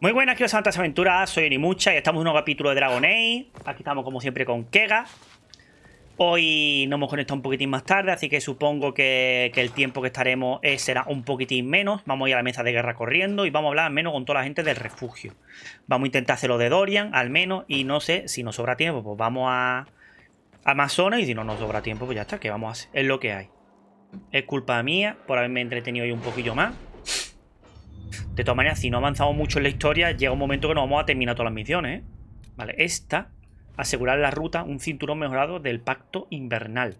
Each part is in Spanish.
Muy buenas, queridos amantes, aventuras. Soy Nimucha y estamos en un nuevo capítulo de Dragon Age. Aquí estamos como siempre con Kega. Hoy nos hemos conectado un poquitín más tarde, así que supongo que el tiempo que estaremos será un poquitín menos. Vamos a ir a la mesa de guerra corriendo y vamos a hablar al menos con toda la gente del refugio. Vamos a intentar hacerlo de Dorian, al menos, y no sé, si nos sobra tiempo, pues vamos a más zonas, y si no nos sobra tiempo, pues ya está, ¿qué vamos a hacer? Es lo que hay. Es culpa mía por haberme entretenido hoy un poquillo más. De todas maneras, si no avanzamos mucho en la historia, llega un momento que nos vamos a terminar todas las misiones, ¿eh? Vale, esta, asegurar la ruta, un cinturón mejorado del pacto invernal.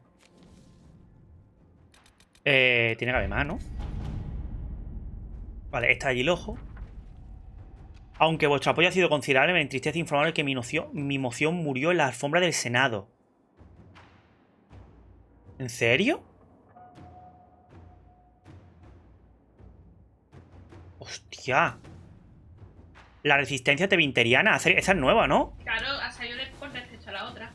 Tiene que haber más, ¿no? Vale, está allí el ojo. Aunque vuestro apoyo ha sido considerable, me entristece informar que mi moción murió en la alfombra del Senado. ¿En serio? ¡Hostia! La resistencia tevinteriana, esa es nueva, ¿no? Claro, ha salido con respecto a la otra.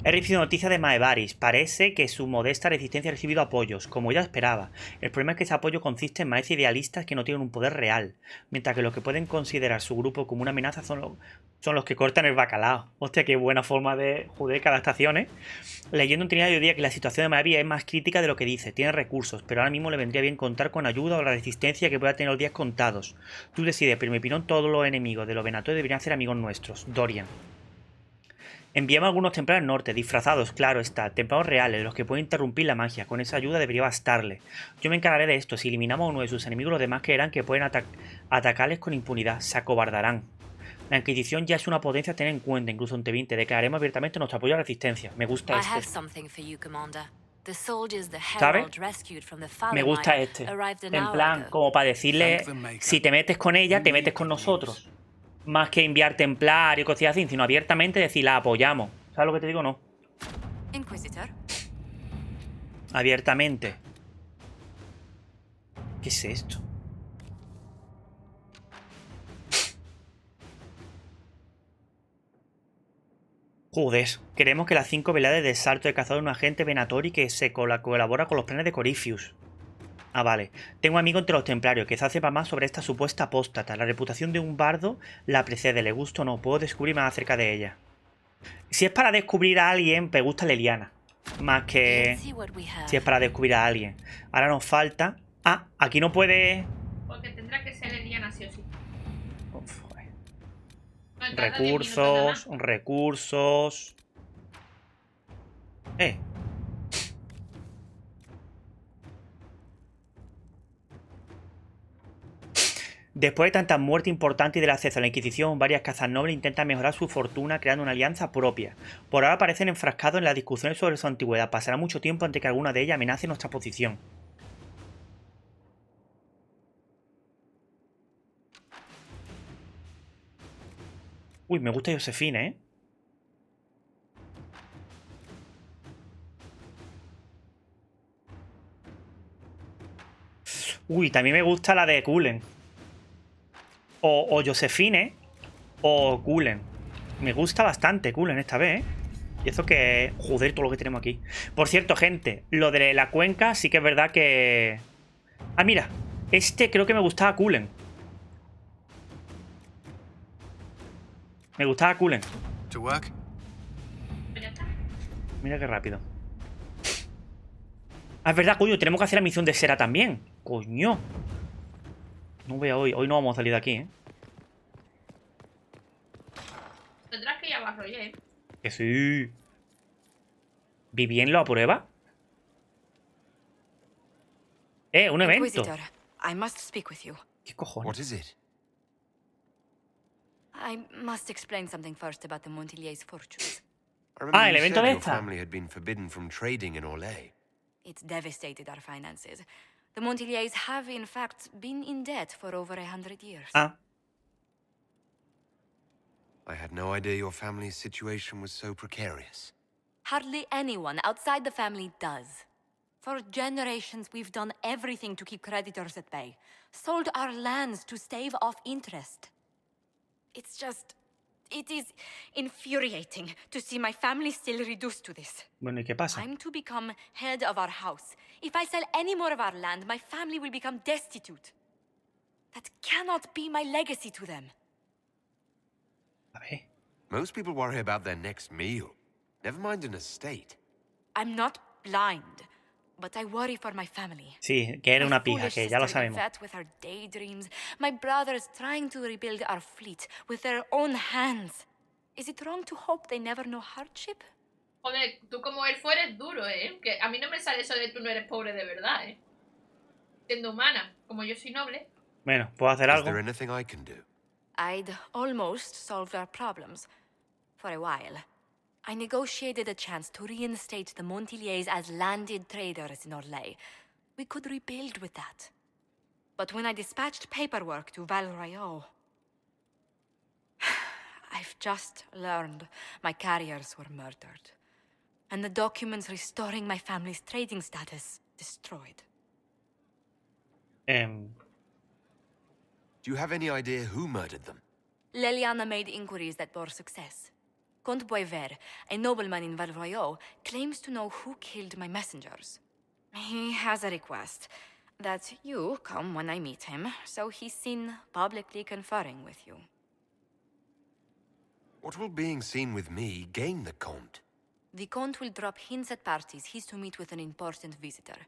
He recibido noticias de Maevaris. Parece que su modesta resistencia ha recibido apoyos, como ella esperaba. El problema es que ese apoyo consiste en maestros idealistas que no tienen un poder real, mientras que los que pueden considerar su grupo como una amenaza son los que cortan el bacalao. Hostia, qué buena forma de... Joder, cada estación, ¿eh? Leyendo un trinidad yo diría que la situación de Maevaris es más crítica de lo que dice. Tiene recursos, pero ahora mismo le vendría bien contar con ayuda o la resistencia que pueda tener los días contados. Tú decides, pero en mi opinión todos los enemigos de los Venatori deberían ser amigos nuestros. Dorian. Enviamos a algunos templarios al norte, disfrazados, claro está, templarios reales, los que pueden interrumpir la magia. Con esa ayuda debería bastarle. Yo me encargaré de esto. Si eliminamos a uno de sus enemigos, los demás creerán que pueden atacarles con impunidad. Se acobardarán. La Inquisición ya es una potencia a tener en cuenta, incluso ante 20. Declararemos abiertamente nuestro apoyo a la resistencia. Me gusta este. ¿Sabes? Me gusta este. En plan, como para decirle, si te metes con ella, te metes con nosotros. Más que enviar templario y cosas así, sino abiertamente decir, la apoyamos. ¿Sabes lo que te digo? No. Inquisitor. Abiertamente. ¿Qué es esto? Joder. Queremos que las 5 veladas del salto de cazador de un agente Venatori que se colabora con los planes de Corifius. Ah, vale. Tengo un amigo entre los templarios que quizás sepa más sobre esta supuesta apóstata. La reputación de un bardo la precede, le gusta o no. Puedo descubrir más acerca de ella. Si es para descubrir a alguien, me gusta Leliana. Más que si es para descubrir a alguien. Ahora nos falta... Ah, aquí no puede... Porque tendrá que ser Eliana sí o sí. Uf, joder. No, tarda 10 minutos nada más. Recursos... Después de tanta muerte importante y del acceso a la Inquisición, varias casas nobles intentan mejorar su fortuna creando una alianza propia. Por ahora parecen enfrascados en las discusiones sobre su antigüedad. Pasará mucho tiempo antes que alguna de ellas amenace nuestra posición. Uy, me gusta Josefina, ¿eh? Uy, también me gusta la de Cullen. O Josefine o Cullen. Me gusta bastante Cullen esta vez, ¿eh? Y eso que... Joder, todo lo que tenemos aquí. Por cierto, gente, lo de la cuenca sí que es verdad que... Ah, mira. Este creo que me gustaba Cullen. Me gustaba Cullen. Pues ya está. Mira qué rápido. Ah, es verdad, coño, tenemos que hacer la misión de Sera también. Coño. No voy a hoy. Hoy no vamos a salir de aquí, ¿eh? Tendrás que llevar rollo, ¿eh? Que sí. ¿Vivién lo aprueba? Un evento. Inquisitor, I must speak with you. ¿Qué cojones? What is it? I must explain something first about the Montillier's fortunes. I remember el you evento said de your esta. family had been forbidden from trading in Orlais. It's devastated our finances. The Montillier's have, in fact, been in debt for over 100 years. Ah. I had no idea your family's situation was so precarious. Hardly anyone outside the family does. For generations, we've done everything to keep creditors at bay. Sold our lands to stave off interest. It's just... It is infuriating to see my family still reduced to this. Bueno, ¿y qué pasa? I'm to become head of our house. If I sell any more of our land, my family will become destitute. That cannot be my legacy to them. A ver. Most people worry about their next meal. Never mind an estate. I'm not blind, but I worry for my family. Sí, que era My una pija, foolish que ya lo sister sabemos. Yvette with her daydreams. My brothers trying to rebuild our fleet with their own hands. Is it wrong to hope they never know hardship? Joder, tú como elfo eres duro, ¿eh? Que a mí no me sale eso de tú no eres pobre de verdad, ¿eh? Siendo humana, como yo soy noble. Bueno, ¿puedo hacer Is algo? there anything I can do? I'd almost solved our problems. For a while. I negotiated a chance to reinstate the Montiliers as landed traders in Orlais. We could rebuild with that. But when I dispatched paperwork to Val Royeaux, I've just learned my carriers were murdered. And the documents restoring my family's trading status destroyed. Do you have any idea who murdered them? Leliana made inquiries that bore success. Comte Boisvert, a nobleman in Val Royeaux, claims to know who killed my messengers. He has a request that you come when I meet him, so he's seen publicly conferring with you. What will being seen with me gain the Comte? The Comte will drop hints at parties he's to meet with an important visitor.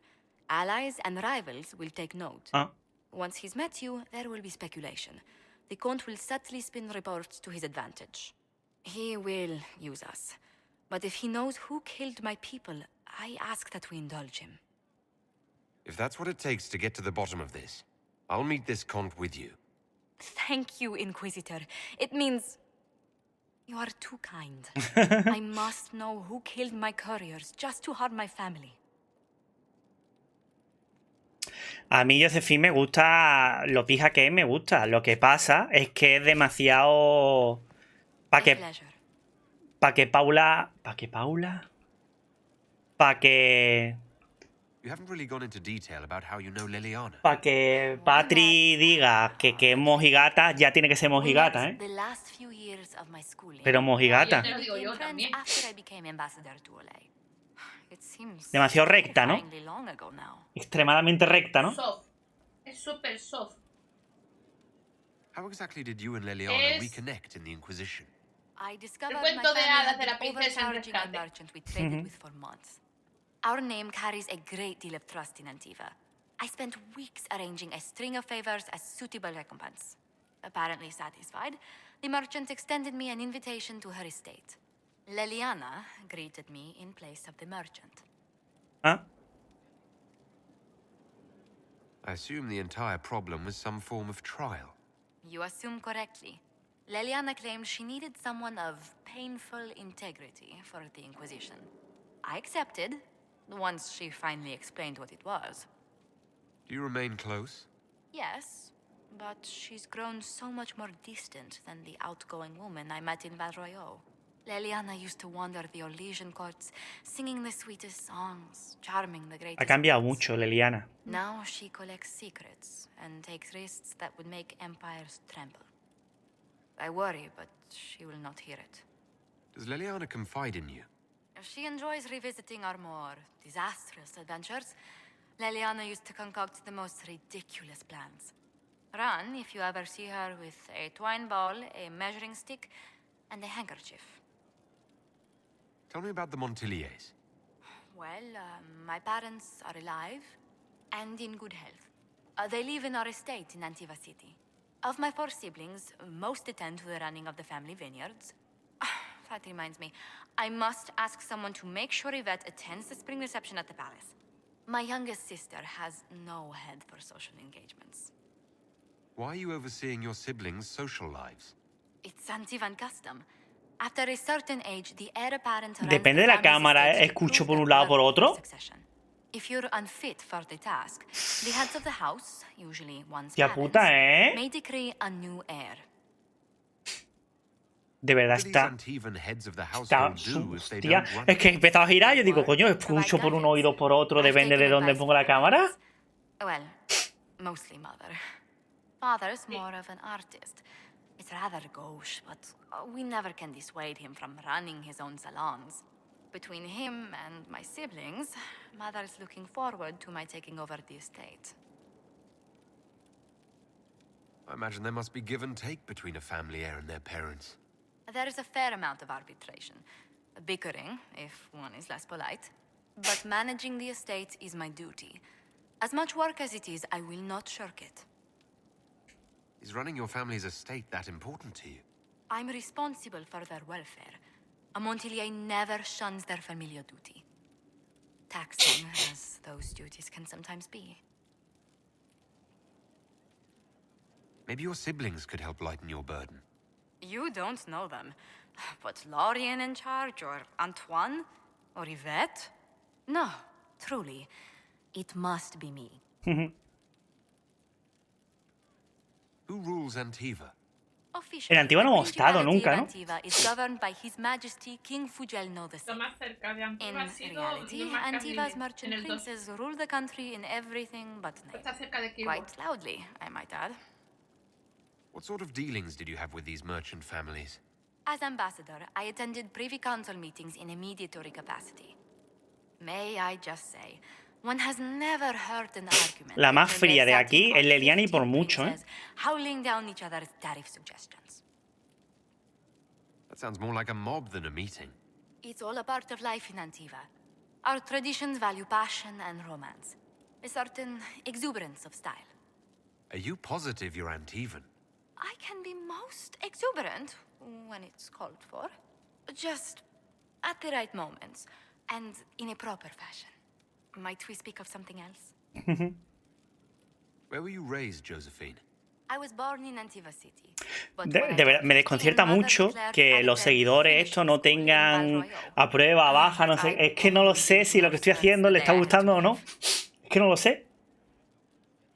Allies and rivals will take note. Ah, Once he's met you, there will be speculation. The Comte will subtly spin reports to his advantage. He will use us. But if he knows who killed my people, I ask that we indulge him. If that's what it takes to get to the bottom of this, I'll meet this Comte with you. Thank you, Inquisitor. It means... you are too kind. I must know who killed my couriers just to harm my family. a mí Josephine me gusta, lo pija que es, me gusta. Lo que pasa es que es demasiado... Para A que pleasure. Paula... Para que... You haven't really gone into detail about how you know Liliana. Para que Patri diga que es mojigata, ya tiene que ser We mojigata, met ¿eh? the last few years of my schooling. Pero mojigata. Te lo digo yo Became friends también. after I became ambassador to Olay. It seems Demasiado recta, ¿no? terrifyingly long ago now. Extremadamente recta, ¿no? Soft. Es súper soft. How exactly did you and Liliana Es- reconnect in the Inquisition? I discovered El my cuento de family hadas had de la been princesa en overcharging a rescate. merchant we traded with for months. Our name carries a great deal of trust in Antiva. I spent weeks arranging a string of favors as suitable recompense. Apparently satisfied, the merchant extended me an invitation to her estate. Leliana greeted me in place of the merchant. Ah, I assume the entire problem was some form of trial. You assume correctly. Leliana claimed she needed someone of painful integrity for the Inquisition. I accepted, once she finally explained what it was. Do you remain close? Yes, but she's grown so much more distant than the outgoing woman I met in Val Royeaux. Leliana used to wander the Orlesian courts, singing the sweetest songs, charming the greatest ha cambiado prince. mucho, Leliana. Now she collects secrets and takes risks that would make empires tremble. I worry, but she will not hear it. Does Liliana confide in you? She enjoys revisiting our more disastrous adventures. Leliana used to concoct the most ridiculous plans. Run if you ever see her with a twine ball, a measuring stick, and a handkerchief. Tell me about the Montiliers. Well, my parents are alive and in good health. They live in our estate in Antiva City. Of my 4 siblings, most attend to the running of the family vineyards. That reminds me, I must ask someone to make sure Yvette attends the spring reception at the palace. My youngest sister has no head for social engagements. Why are you overseeing your siblings' social lives? It's Antivan custom. After a certain age, the heir apparent runs Depende de the la family's cámara, estate to escucho prove por their un lado o por worthy otro. succession. If you're unfit for the task, the heads of the house, usually one's Tía parents, puta, ¿eh? may decree a new heir. De verdad What do these está... Antivan heads of the Está... household do if they Hostia, don't run es it? que he empezado a girar, yo digo, coño, escucho por un oído o por otro, depende de dónde pongo la cámara. Well, mostly mother. Father's more of an artist. It's rather gauche, but we never can dissuade him from running his own salons. Between him and my siblings, mother's looking forward to my taking over the estate. I imagine there must be give and take between a family heir and their parents. There is a fair amount of arbitration. Bickering, if one is less polite. But managing the estate is my duty. As much work as it is, I will not shirk it. Is running your family's estate that important to you? I'm responsible for their welfare. A Montilier never shuns their familial duty. Taxing as those duties can sometimes be. Maybe your siblings could help lighten your burden. You don't know them. But Lorien in charge, or Antoine, or Yvette? No, truly. It must be me. Who rules Antiva? Officially, En Antigua no hemos the estado Principality nunca, of ¿no? Antiva is governed by His Majesty King Fugelno Lo II. más cerca de In Antigua ha sido reality, lo más Antiva's en merchant el 2. princes rule the country in everything but name. Está cerca de Kirby. Quite loudly, I might add. What sort of dealings did you have with these merchant families? As ambassador, I attended Privy Council meetings in a mediatory capacity. May I just say, one has never heard an argument. La más between fría de their aquí setting es of Leliana y por 15 mucho, princes howling down each other's tariff suggestions. That sounds more like a mob than a meeting. It's all a part of life in Antiva. Our traditions value passion and romance. A certain exuberance of style. Are you positive you're Antivan? I can be most exuberant when it's called for. Just at the right moments, and in a proper fashion. Might we speak of something else? Where were you raised, Josephine? I was born in Antiva City. But De when I verdad, turned me 15, desconcierta mother mucho declared que I los had seguidores finished esto no school in tengan Valroyo. a prueba, baja, no sé. Es que no lo sé si lo que estoy haciendo le está gustando o no. Es que no lo sé.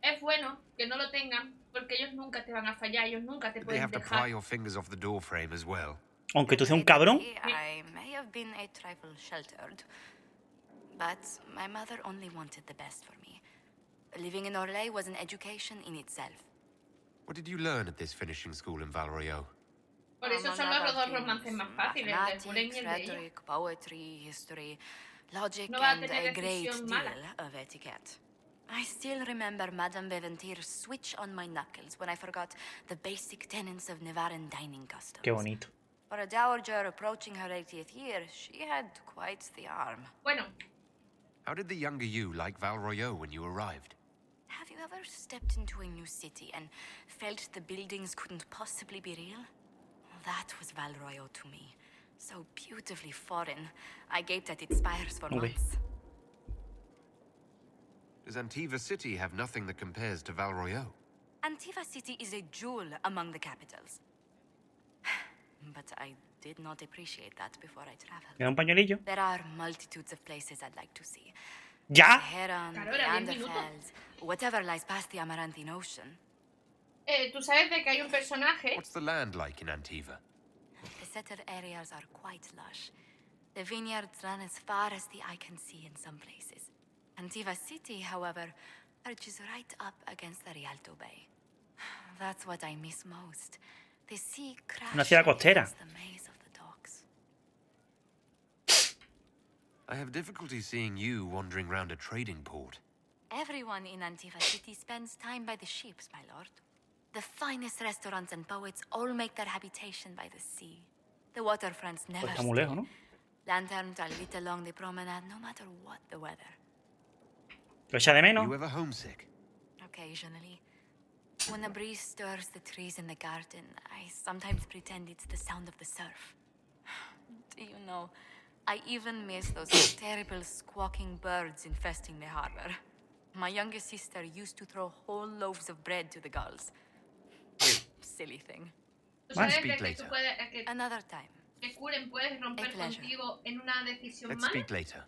Es bueno que no lo tengan porque ellos nunca te van a fallar, ellos nunca te Did they pueden have to pry dejar. your fingers off the door frame as well? Aunque tú seas un cabrón. I may have been a trifle sheltered, but my mother only wanted the best for me. Living in Orlais was an education in itself. What did you learn at this finishing school in Valroyo? Por eso Among son los other dos things, romances más fáciles, el de Puren y el de ella. rhetoric, poetry, history, logic, No va a and tener a great decisión deal mala. of etiquette. I still remember Madame Beventir's switch on my knuckles when I forgot the basic tenets of Nevaran dining customs. Qué bonito. For a dowager approaching her 80th year, she had quite the arm. Bueno, How did the younger you like Valroyo when you arrived? Have you ever stepped into a new city and felt the buildings couldn't possibly be real? That was Valroyo to me. So beautifully foreign. I gaped at its spires for Okay. months. Does Antiva City have nothing that compares to Valroyo? Antiva City is a jewel among the capitals. But I did not appreciate that before I traveled. ¿Queda un pañuelillo? There are multitudes of places I'd like to see. ¿Ya? Heron, Claro, era 10 minutos. Neanderthals, whatever lies past the Amarantine Ocean. tú sabes de que hay un personaje. What's the land like in Antiva? The settled areas are quite lush. The vineyards run as far as the eye can see in some places. Antiva City, however, perches right up against the Rialto Bay. That's what I miss most. The sea crashing Una ciudad costera. against the maze of the docks. I have difficulty seeing you wandering round a trading port. Everyone in Antiva City spends time by the ships, my lord. The finest restaurants and poets all make their habitation by the sea. The waterfronts never Pues está muy lejos, ¿no? Lanterns are lit along the promenade no matter what the weather. ¿Lo echa de Are menos? you ever homesick? Occasionally. When the breeze stirs the trees in the garden, I sometimes pretend it's the sound of the surf. Do you know, I even miss those terrible squawking birds infesting the harbor. My youngest sister used to throw whole loaves of bread to the gulls. Silly thing. Tú Bueno, sabes speak de que tú later. puedes, que Another time. Kuren puedes romper A pleasure. contigo en una decisión Let's mala. speak later.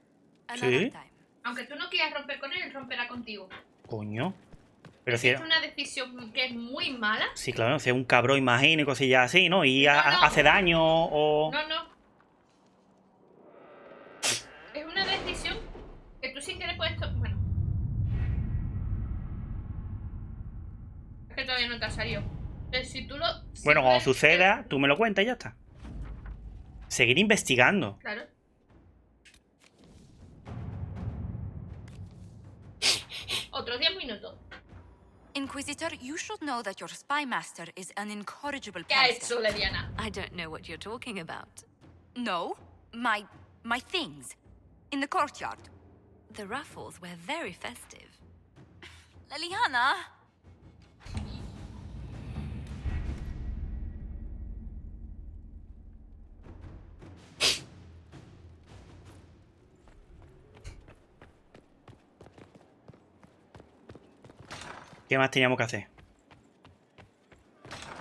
Another ¿Sí? time. Aunque tú no quieras romper con él, él romperá contigo. Coño. Pero Si si es una decisión que es muy mala, sí, claro, si es un cabrón, imagino, y cosillas así, ¿no? Y No, no. hace daño o... no, no. Es una decisión que tú sin querer puedes bueno. Es que todavía no te ha salido. Pero si tú lo... Bueno, cuando si tú- suceda, tú me lo cuentas y ya está. Seguir investigando. Claro. Otros 10 minutos. Inquisitor, you should know that your spy master is an incorrigible ¿Qué ha prankster. hecho Leliana? I don't know what you're talking about. No, my things in the courtyard. The ruffles were very festive. Leliana. ¿Qué más teníamos que hacer?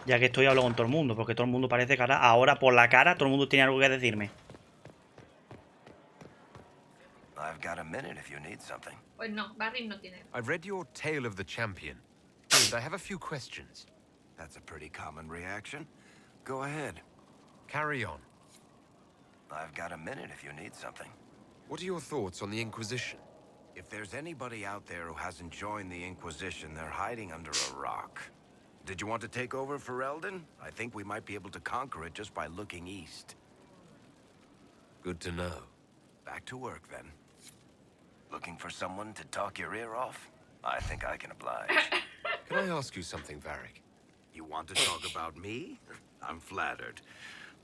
Ya que estoy hablo con todo el mundo, porque todo el mundo parece que ahora por la cara todo el mundo tiene algo que decirme. I've got a minute if you need something. Pues no, Barry no tiene. I've read your Tale of the Champion, and I have a few questions. That's a pretty common reaction. Go ahead. Carry on. I've got a minute if you need something. What are your thoughts on the Inquisition? If there's anybody out there who hasn't joined the Inquisition, they're hiding under a rock. Did you want to take over for Eldon? I think we might be able to conquer it just by looking east. Good to know. Back to work, then. Looking for someone to talk your ear off? I think I can oblige. Can I ask you something, Varric? You want to talk about me? I'm flattered.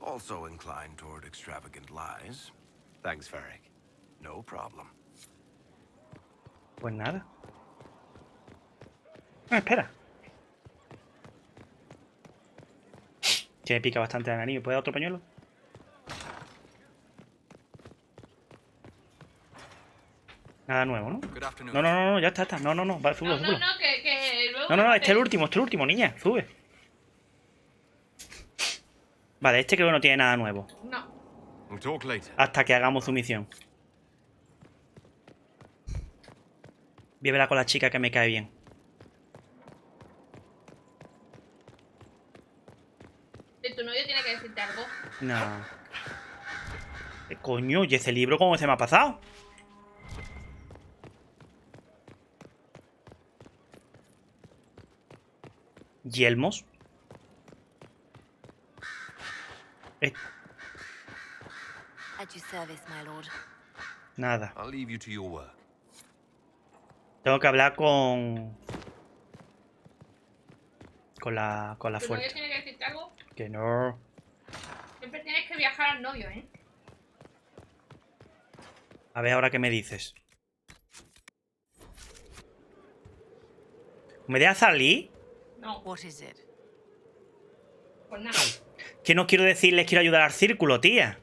Also inclined toward extravagant lies. Thanks, Varric. No problem. Pues nada. Ah, espera. Que me pica bastante la nariz. ¿Me puede dar otro pañuelo? Nada nuevo, ¿no? No, ya está. No, vale, súbelo. No, que luego... No, este es el último, niña. Sube. Vale, este creo que no tiene nada nuevo. No. We'll talk later. Hasta que hagamos su misión. Voy a verla con la chica que me cae bien. Tu novio tiene que decirte algo. No. ¿Qué coño? ¿Y ese libro cómo se me ha pasado? ¿Yelmos? At your service, my lord. Nada. I'll leave you to your work. Tengo que hablar con la ¿Tu novio fuerte. tiene que decirte algo? Que no. Siempre tienes que viajar al novio, ¿eh? A ver ahora qué me dices. ¿Me dejas salir? No, What is it? pues nada. Que no quiero decirles quiero ayudar al círculo, tía.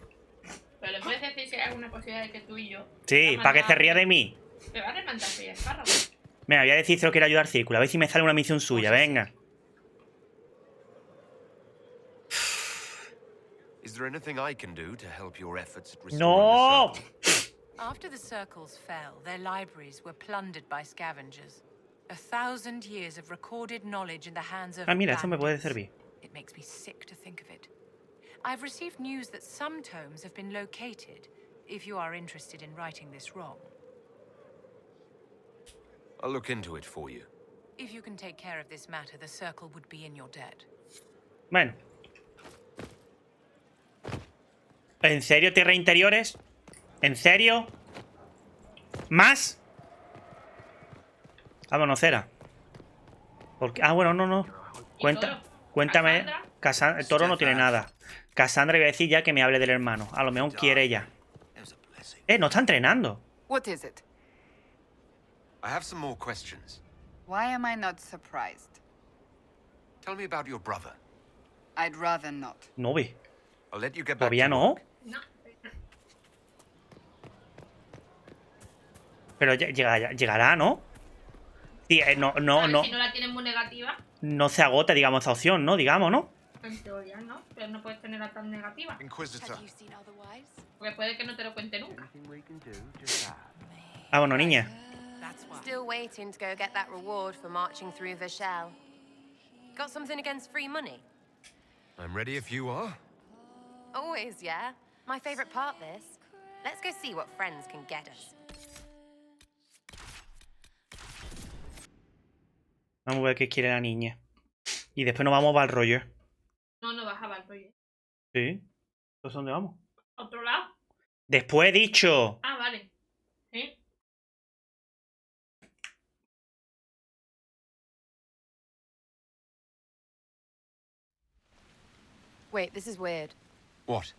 Pero le puedes decir si hay alguna posibilidad de que tú y yo... Sí, para que se ría de mí. Te va a remandar ya el párrafo. Venga, voy a decir que quiero ayudar al círculo. A ver si me sale una misión suya, venga. Is there anything I can do to help your efforts at restoring No. the circle? After the circles fell, their libraries were plundered by scavengers. 1,000 years of recorded knowledge in the hands of Ah, mira, eso me puede bandits. servir. It makes me sick to think of it. I've received news that some tomes have been located, if you are interested in righting this wrong. I'll look into it for you. If you can take care of this matter, the circle would be in your debt. Bueno. ¿En serio, tierra interiores? ¿En serio? ¿Más? Vámonos, Cera. Porque... Ah, bueno, no. Cuéntame. El toro no tiene nada. Cassandra iba a decir ya que me hable del hermano. A lo mejor quiere ella. No está entrenando. What is it? I have some more questions. Why am I not surprised? Tell me about your brother. I'd rather not. No ve. I'll let you get back Todavía to no. work. No. Pero llegará, ¿no? Sí, no. Si no la tienes muy negativa, No se agota, digamos, esa opción, ¿no? Digamos, ¿no? en teoría no. Pero no puedes tenerla tan negativa. Inquisitor. Have you seen otherwise? Porque puede que no te lo cuente nunca. Ah, bueno, niña. That's why. Still waiting to go get that reward for marching through Vishal. Got something against free money? I'm ready if you are. Always, yeah. My favorite part, this. Let's go see what friends can get us. Vamos a ver qué quiere la niña. Y después nos vamos al rollo. No bajaba el rollo. Sí. ¿Entonces dónde vamos? ¿Otro lado? Después he dicho. Ah, vale. ¿Sí? Wait, this is weird. What?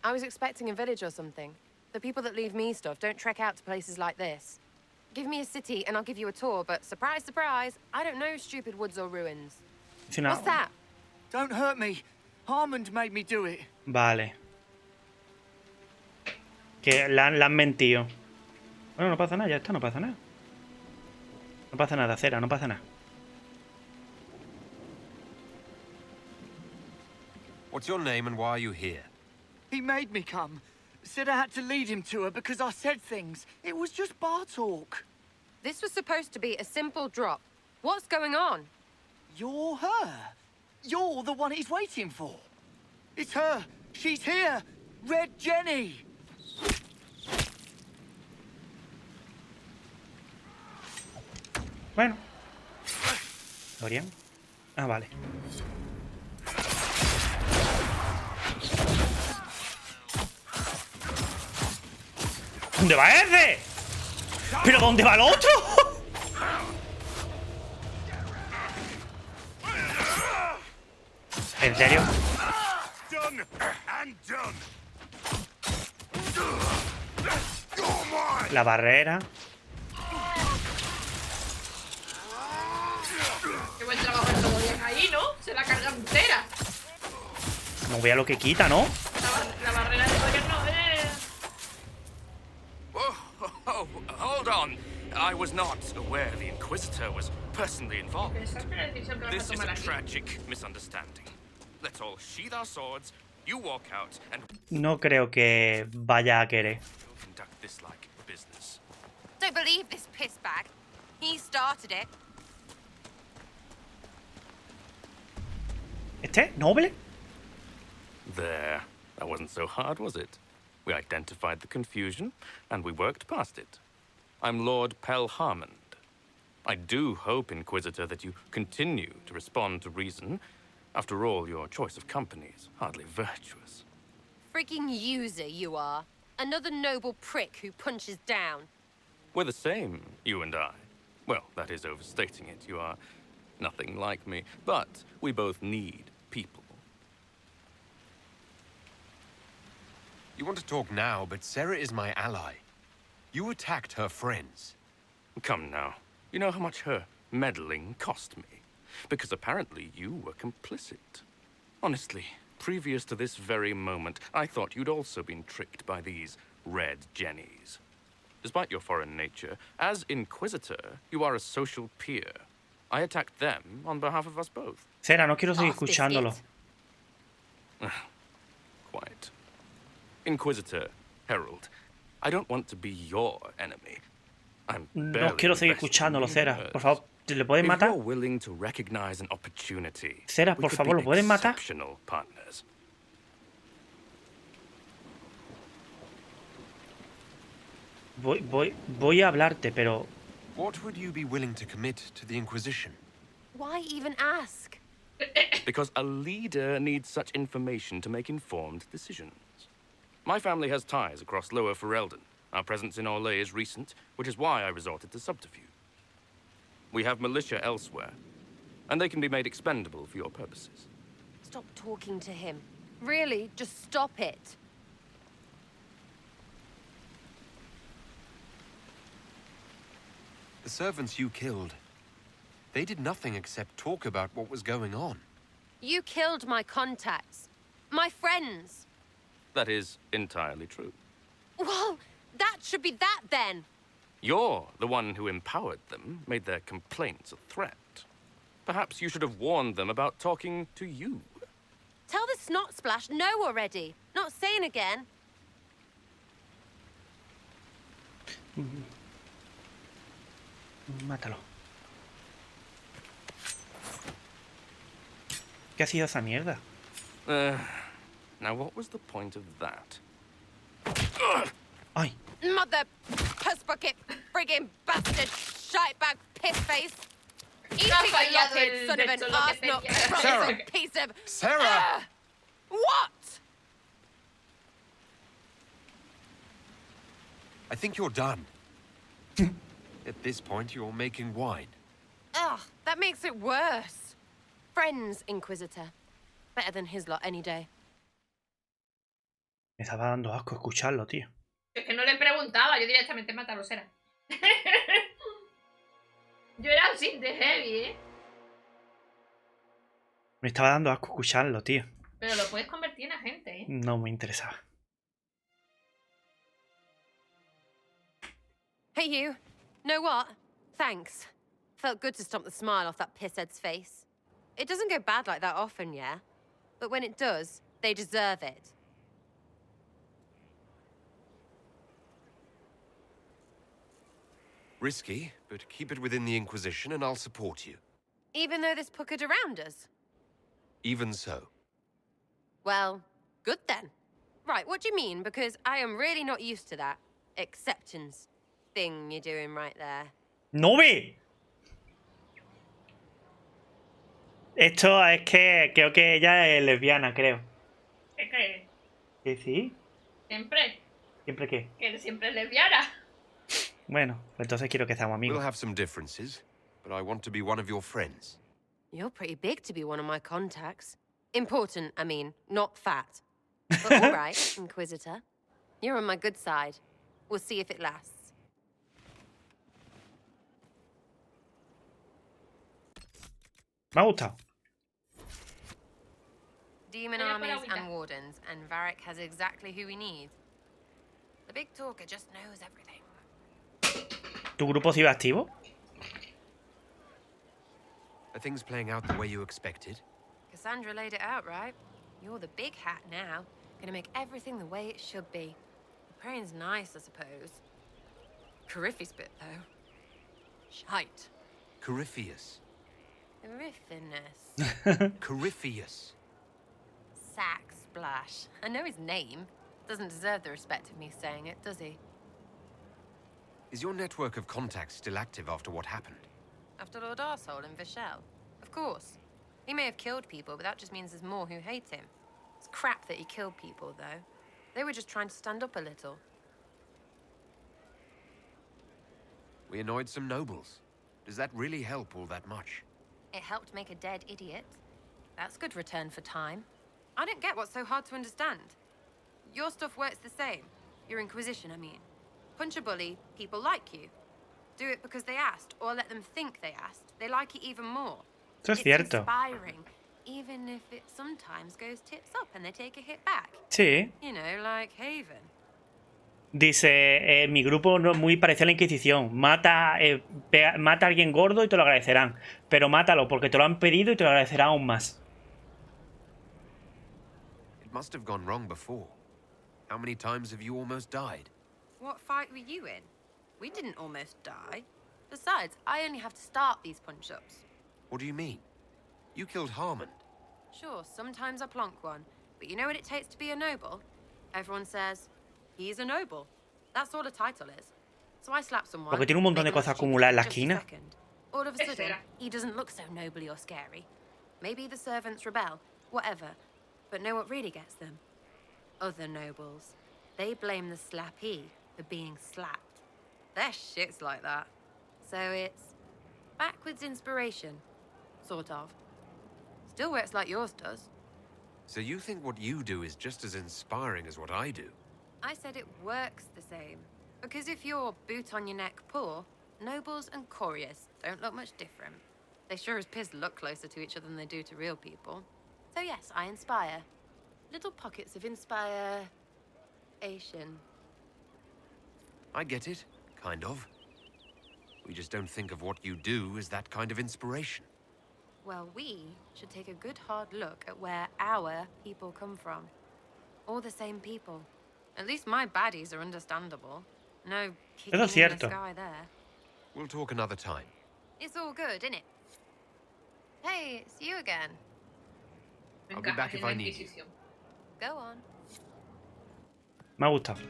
I was expecting a village or something. The people that leave me stuff don't trek out to places like this. Give me a city and I'll give you a tour, but surprise, surprise, I don't know stupid woods or ruins. What's that? Don't hurt me. Harmond made me do it. Vale. Que la han mentido. Bueno, no pasa nada, ya está, no pasa nada. No pasa nada, Cera, no pasa nada. What's your name and why are you here? He made me come. Said I had to lead him to her because I said things. It was just bar talk. This was supposed to be a simple drop. What's going on? You're her. You're the one he's waiting for. It's her. She's here. Red Jenny. Bueno. ¿Dorian? Ah, vale. ¿Dónde va ese? ¿Pero dónde va el otro? ¿En serio? Done and done. La barrera. Qué buen trabajo el Dorian ahí, ¿no? Se la carga entera. No vea lo que quita, ¿no? La barrera de Dorian no, Oh, hold on. I was not aware the Inquisitor was personally involved. Esa es una decisión que vas a This is tomar a aquí. tragic misunderstanding. Let's all sheathe our swords, you walk out, and No creo que vaya a querer. we'll conduct this like business. Don't believe this pissbag. He started it. ¿Este? ¿Noble? There. That wasn't so hard, was it? We identified the confusion, and we worked past it. I'm Lord Pelharmond. I do hope, Inquisitor, that you continue to respond to reason. After all, your choice of company is hardly virtuous. Freaking user you are. Another noble prick who punches down. We're the same, you and I. Well, that is overstating it. You are nothing like me. But we both need people. You want to talk now, but Sarah is my ally. You attacked her friends. Come now. You know how much her meddling cost me. Because apparently you were complicit. Honestly, previous to this very moment, I thought you'd also been tricked by these red jennies. Despite your foreign nature, as Inquisitor, you are a social peer. I attacked them on behalf of us both. Cera, no quiero seguir Off this escuchándolo. it. Quite. Inquisitor, Herald, I don't want to be your enemy. I'm No barely quiero seguir invested in escuchándolo, Cera. yours. Por favor, ¿le pueden If matar? you're willing to recognize an opportunity, Cera, we por could favor, be ¿lo pueden matar? exceptional partners. Voy a hablarte, pero... What would you be willing to commit to the Inquisition? Why even ask? Because a leader needs such information to make informed decisions. My family has ties across Lower Ferelden. Our presence in Orlais is recent, which is why I resorted to subterfuge. We have militia elsewhere, and they can be made expendable for your purposes. Stop talking to him. Really, just stop it. The servants you killed, they did nothing except talk about what was going on. You killed my contacts. My friends. That is entirely true. Well, that should be that then. You're the one who empowered them, made their complaints a threat. Perhaps you should have warned them about talking to you. Tell the snot splash no already. Not saying again. Mátalo. ¿Qué ha sido esa mierda? Now what was the point of that? ¡Ay! Mother puss bucket, friggin' bastard, shitebag pissface. Eating a fallado locket, el son of de an todo lo que arsenal, tenía. frozen piece of... Sarah! What? I think you're done. At this point, you're making wine. Ugh, that makes it worse. Friends, Inquisitor. Better than his lot any day. Me estaba dando asco escucharlo, tío. Es que no le preguntaba, yo directamente matarlos era. Yo era así de heavy, ¿eh? Me estaba dando asco escucharlo, tío. Pero lo puedes convertir en agente, ¿eh? No me interesaba. Hey, you. Know what? Thanks. Felt good to stomp the smile off that pisshead's face. It doesn't go bad like that often, yeah? But when it does, they deserve it. Risky, but keep it within the Inquisition and I'll support you. Even though this puckered around us? Even so. Well, good then. Right, what do you mean? Because I am really not used to that acceptance thing you're doing right there. ¡No ve! Esto es que creo que ella es lesbiana, creo. ¿Qué crees? ¿Que sí? ¿Siempre? ¿Siempre qué? Que siempre es lesbiana. Bueno, pues entonces quiero que seamos amigos. We'll have some differences, but I want to be one of your friends. You're pretty big to be one of my contacts. Important, I mean, not fat. But all right, Inquisitor. You're on my good side. We'll see if it lasts. Me ha gustado. Demon armies and wardens, and Varric has exactly who we need. The big talker just knows everything. ¿Tu grupo sigue activo? Are things playing out the way you expected? Cassandra laid it out, right? You're the big hat now. Gonna make everything the way it should be. The praying's nice, I suppose. Corypheus bit, though. Shite. Corypheus. Corypheus. Corypheus. Sack Splash. I know his name. Doesn't deserve the respect of me saying it, does he? Is your network of contacts still active after what happened? After Lord Arsehole and Vishel? Of course. He may have killed people, but that just means there's more who hate him. It's crap that he killed people, though. They were just trying to stand up a little. We annoyed some nobles. Does that really help all that much? It helped make a dead idiot. That's good return for time. I don't get what's so hard to understand. Your stuff works the same. Your Inquisition, I mean. Punch a bully, people like you. Do it because they asked, or let them think they asked. They like it even more. Eso es cierto. Inspiring, even if it sometimes goes tits up and they take a hit back. Sí. You know, like Haven. Dice, mi grupo no muy parecido a la Inquisición. Mata a alguien gordo y te lo agradecerán. Pero mátalo porque te lo han pedido y te lo agradecerán aún más. It must have gone wrong before. How many times have you almost died? What fight were you in? We didn't almost die. Besides, I only have to start these punch-ups. What do you mean? You killed Harmond. Sure, sometimes I plonk one. But you know what it takes to be a noble? Everyone says, he's a noble. That's all a title is. So I slap someone. Porque tiene un montón de cosas acumuladas en la esquina. All of a sudden, he doesn't look so nobly or scary. Maybe the servants rebel, whatever. But know what really gets them? Other nobles. They blame the slappee for being slapped. Their shit's like that. So it's backwards inspiration. Sort of. Still works like yours does. So you think what you do is just as inspiring as what I do? I said it works the same. Because if you're boot on your neck poor, nobles and couriers don't look much different. They sure as piss look closer to each other than they do to real people. So yes, I inspire. Little pockets of inspiration. I get it, kind of. We just don't think of what you do as that kind of inspiration. Well, we should take a good hard look at where our people come from. All the same people. At least my baddies are understandable. No kicking in the sky there. We'll talk another time. It's all good, innit? Hey, it's you again. I'll be back if I need you. Go on. Me ha gustado.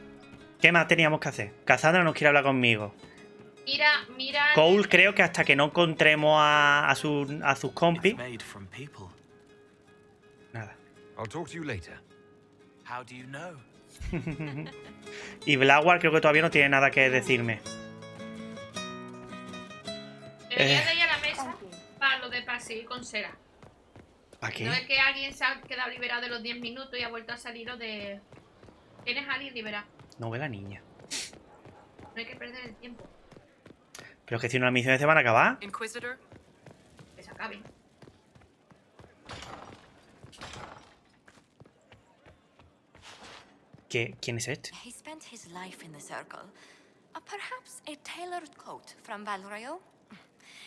¿Qué más teníamos que hacer? Cassandra no quiere hablar conmigo. Mira. Cole creo que hasta que no encontremos a sus compis. Nada. I'll talk to you later. How do you know? Y Blackguard creo que todavía no tiene nada que decirme. Deberías de ir a la mesa para lo de seguir con Sera. ¿Para qué? No es que alguien se ha quedado liberado de los 10 minutos y ha vuelto a salir o de... Tienes a alguien liberado. No ve la niña. No hay que perder el tiempo. Pero es que si no las misiones se van a acabar. Inquisitor? Que se acaben. ¿Quién es este? He spent his life in the circle. Perhaps a tailored coat from Valrayo?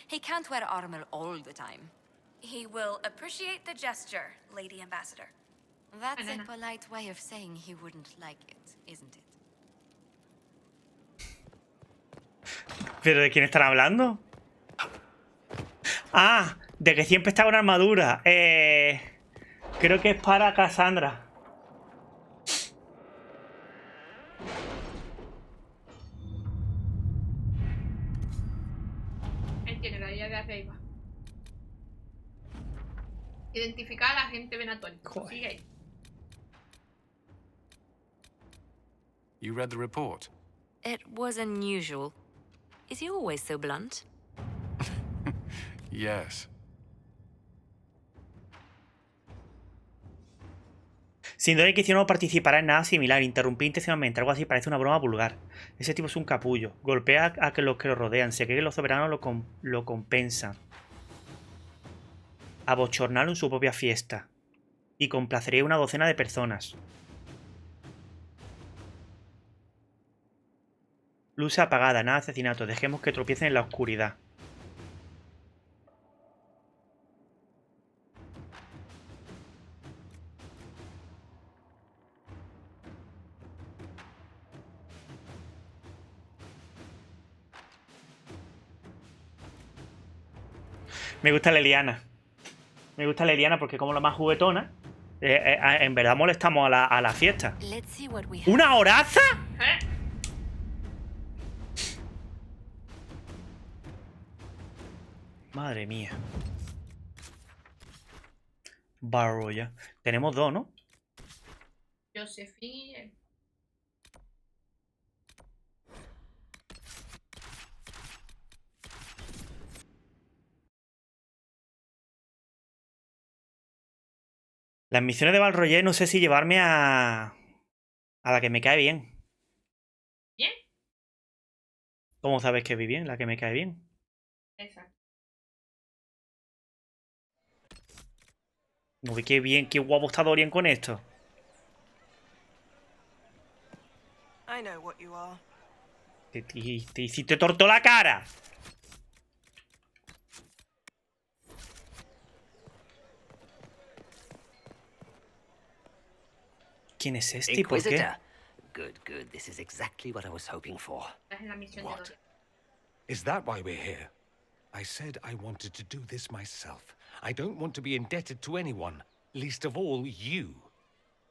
He can't wear armor all the time. He will appreciate the gesture, Lady Ambassador. That's Banana. a polite way of saying he wouldn't like it, isn't it? ¿Pero de quién están hablando? Ah, de que siempre está con armadura. Creo que es para Cassandra. Él tiene la idea de arriba. Identificar a la gente venatónica. Joder. Sigue ahí. You read the report? It was unusual. Is he always so blunt? Yes. Sin duda Inquisition no participará en nada similar. Interrumpir intencionalmente. Algo así parece una broma vulgar. Ese tipo es un capullo. Golpea a los que lo rodean. Se cree que los soberanos lo compensan. Abochornarlo en su propia fiesta. Y complacería a una docena de personas. Luz apagada, nada de asesinato. Dejemos que tropiecen en la oscuridad. Me gusta la Eliana. Me gusta la Eliana porque como la más juguetona, en verdad molestamos a la fiesta. Let's see what we have. ¿Una horaza? ¿Eh? Madre mía. Barro ya. Tenemos dos, ¿no? Josephine. Las misiones de Valroyer no sé si llevarme a la que me cae bien. ¿Bien? ¿Cómo sabes que vi bien? La que me cae bien. Exacto. No ve qué bien, qué guapo está Dorian con esto. I know what you are. Te hiciste torto la cara. ¿Quién es este y por qué? Inquisitor. Good, good. This is exactly what I was hoping for. Estás en la misión de What? Dorian. Is that why we're here? I said I wanted to do this myself. I don't want to be indebted to anyone, least of all you.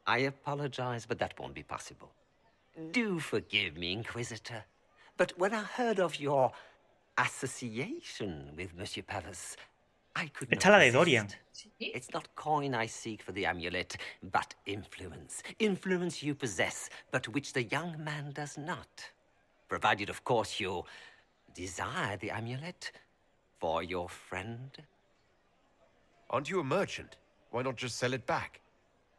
I apologize, but that won't be possible. Do forgive me, Inquisitor. But when I heard of your association with Monsieur Pavas, I could not Esta es la de resist. Dorian. ¿Sí? It's not coin I seek for the amulet, but influence. Influence you possess, but which the young man does not. Provided, of course, you desire the amulet for your friend. Aren't you a merchant? Why not just sell it back?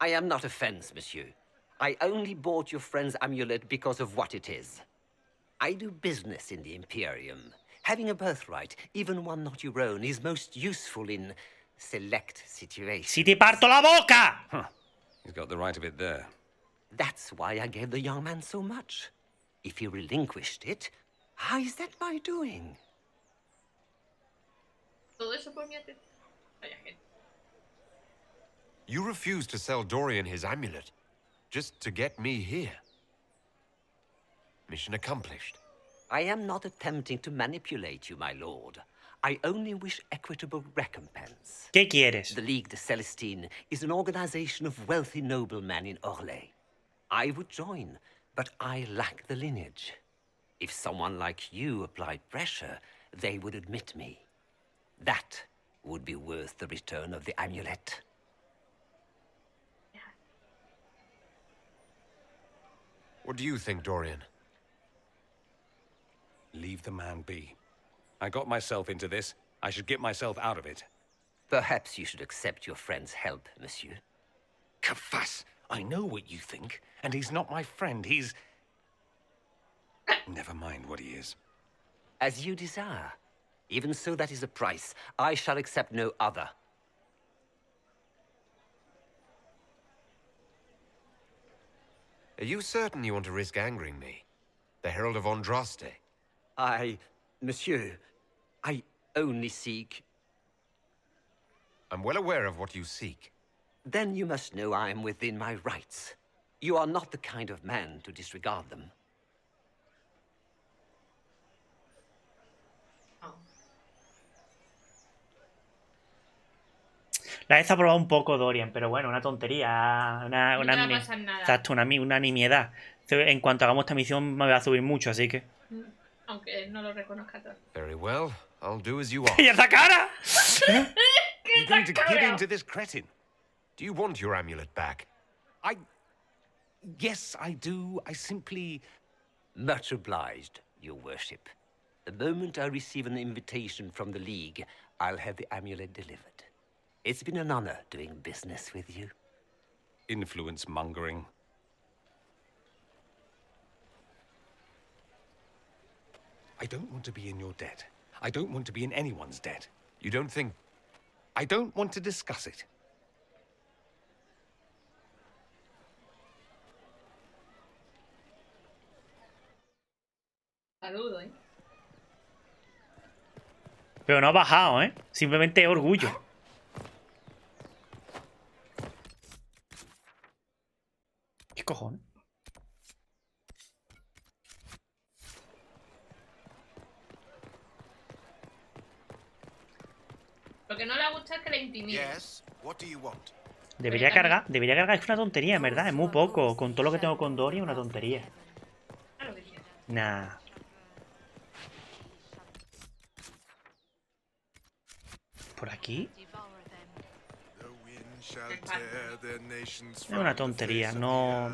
I am not a fence, monsieur. I only bought your friend's amulet because of what it is. I do business in the Imperium. Having a birthright, even one not your own, is most useful in select situations. ¡Si te parto la boca! Huh. He's got the right of it there. That's why I gave the young man so much. If he relinquished it, how is that my doing? Todo eso por mi atención. Vaya gente. You refused to sell Dorian his amulet, just to get me here. Mission accomplished. I am not attempting to manipulate you, my lord. I only wish equitable recompense. ¿Qué quieres? The Ligue de Celestine is an organization of wealthy noblemen in Orlais. I would join, but I lack the lineage. If someone like you applied pressure, they would admit me. That would be worth the return of the amulet. What do you think, Dorian? Leave the man be. I got myself into this. I should get myself out of it. Perhaps you should accept your friend's help, monsieur. Kafas, I know what you think, and he's not my friend. He's... Never mind what he is. As you desire. Even so, that is a price. I shall accept no other. Are you certain you want to risk angering me? The Herald of Andraste? Monsieur, I only seek... I'm well aware of what you seek. Then you must know I am within my rights. You are not the kind of man to disregard them. La he desaprobado un poco Dorian, pero bueno, una tontería. No te va a pasar nada. Exacto, una nimiedad. En cuanto hagamos esta misión me va a subir mucho, así que... Aunque no lo reconozca todo. Very well, I'll do as you are. ¡Y esa cara! You're going to give in to this cretin. Do you want your amulet back? Yes, I do. I simply... Much obliged, your worship. The moment I receive an invitation from the League, I'll have the amulet delivered. It's been an honor doing business with you. Influence mongering. I don't want to be in your debt. I don't want to be in anyone's debt. You don't think... I don't want to discuss it. Saludo, Pero no ha bajado, ¿eh? Simplemente es orgullo. ¿Qué cojones? Lo que no le gusta es que le intimide. Debería cargar, es una tontería, en verdad, es muy poco. Con todo lo que tengo con Dorian, una tontería. Claro que sí. Nah. ¿Por aquí? Es una tontería, no...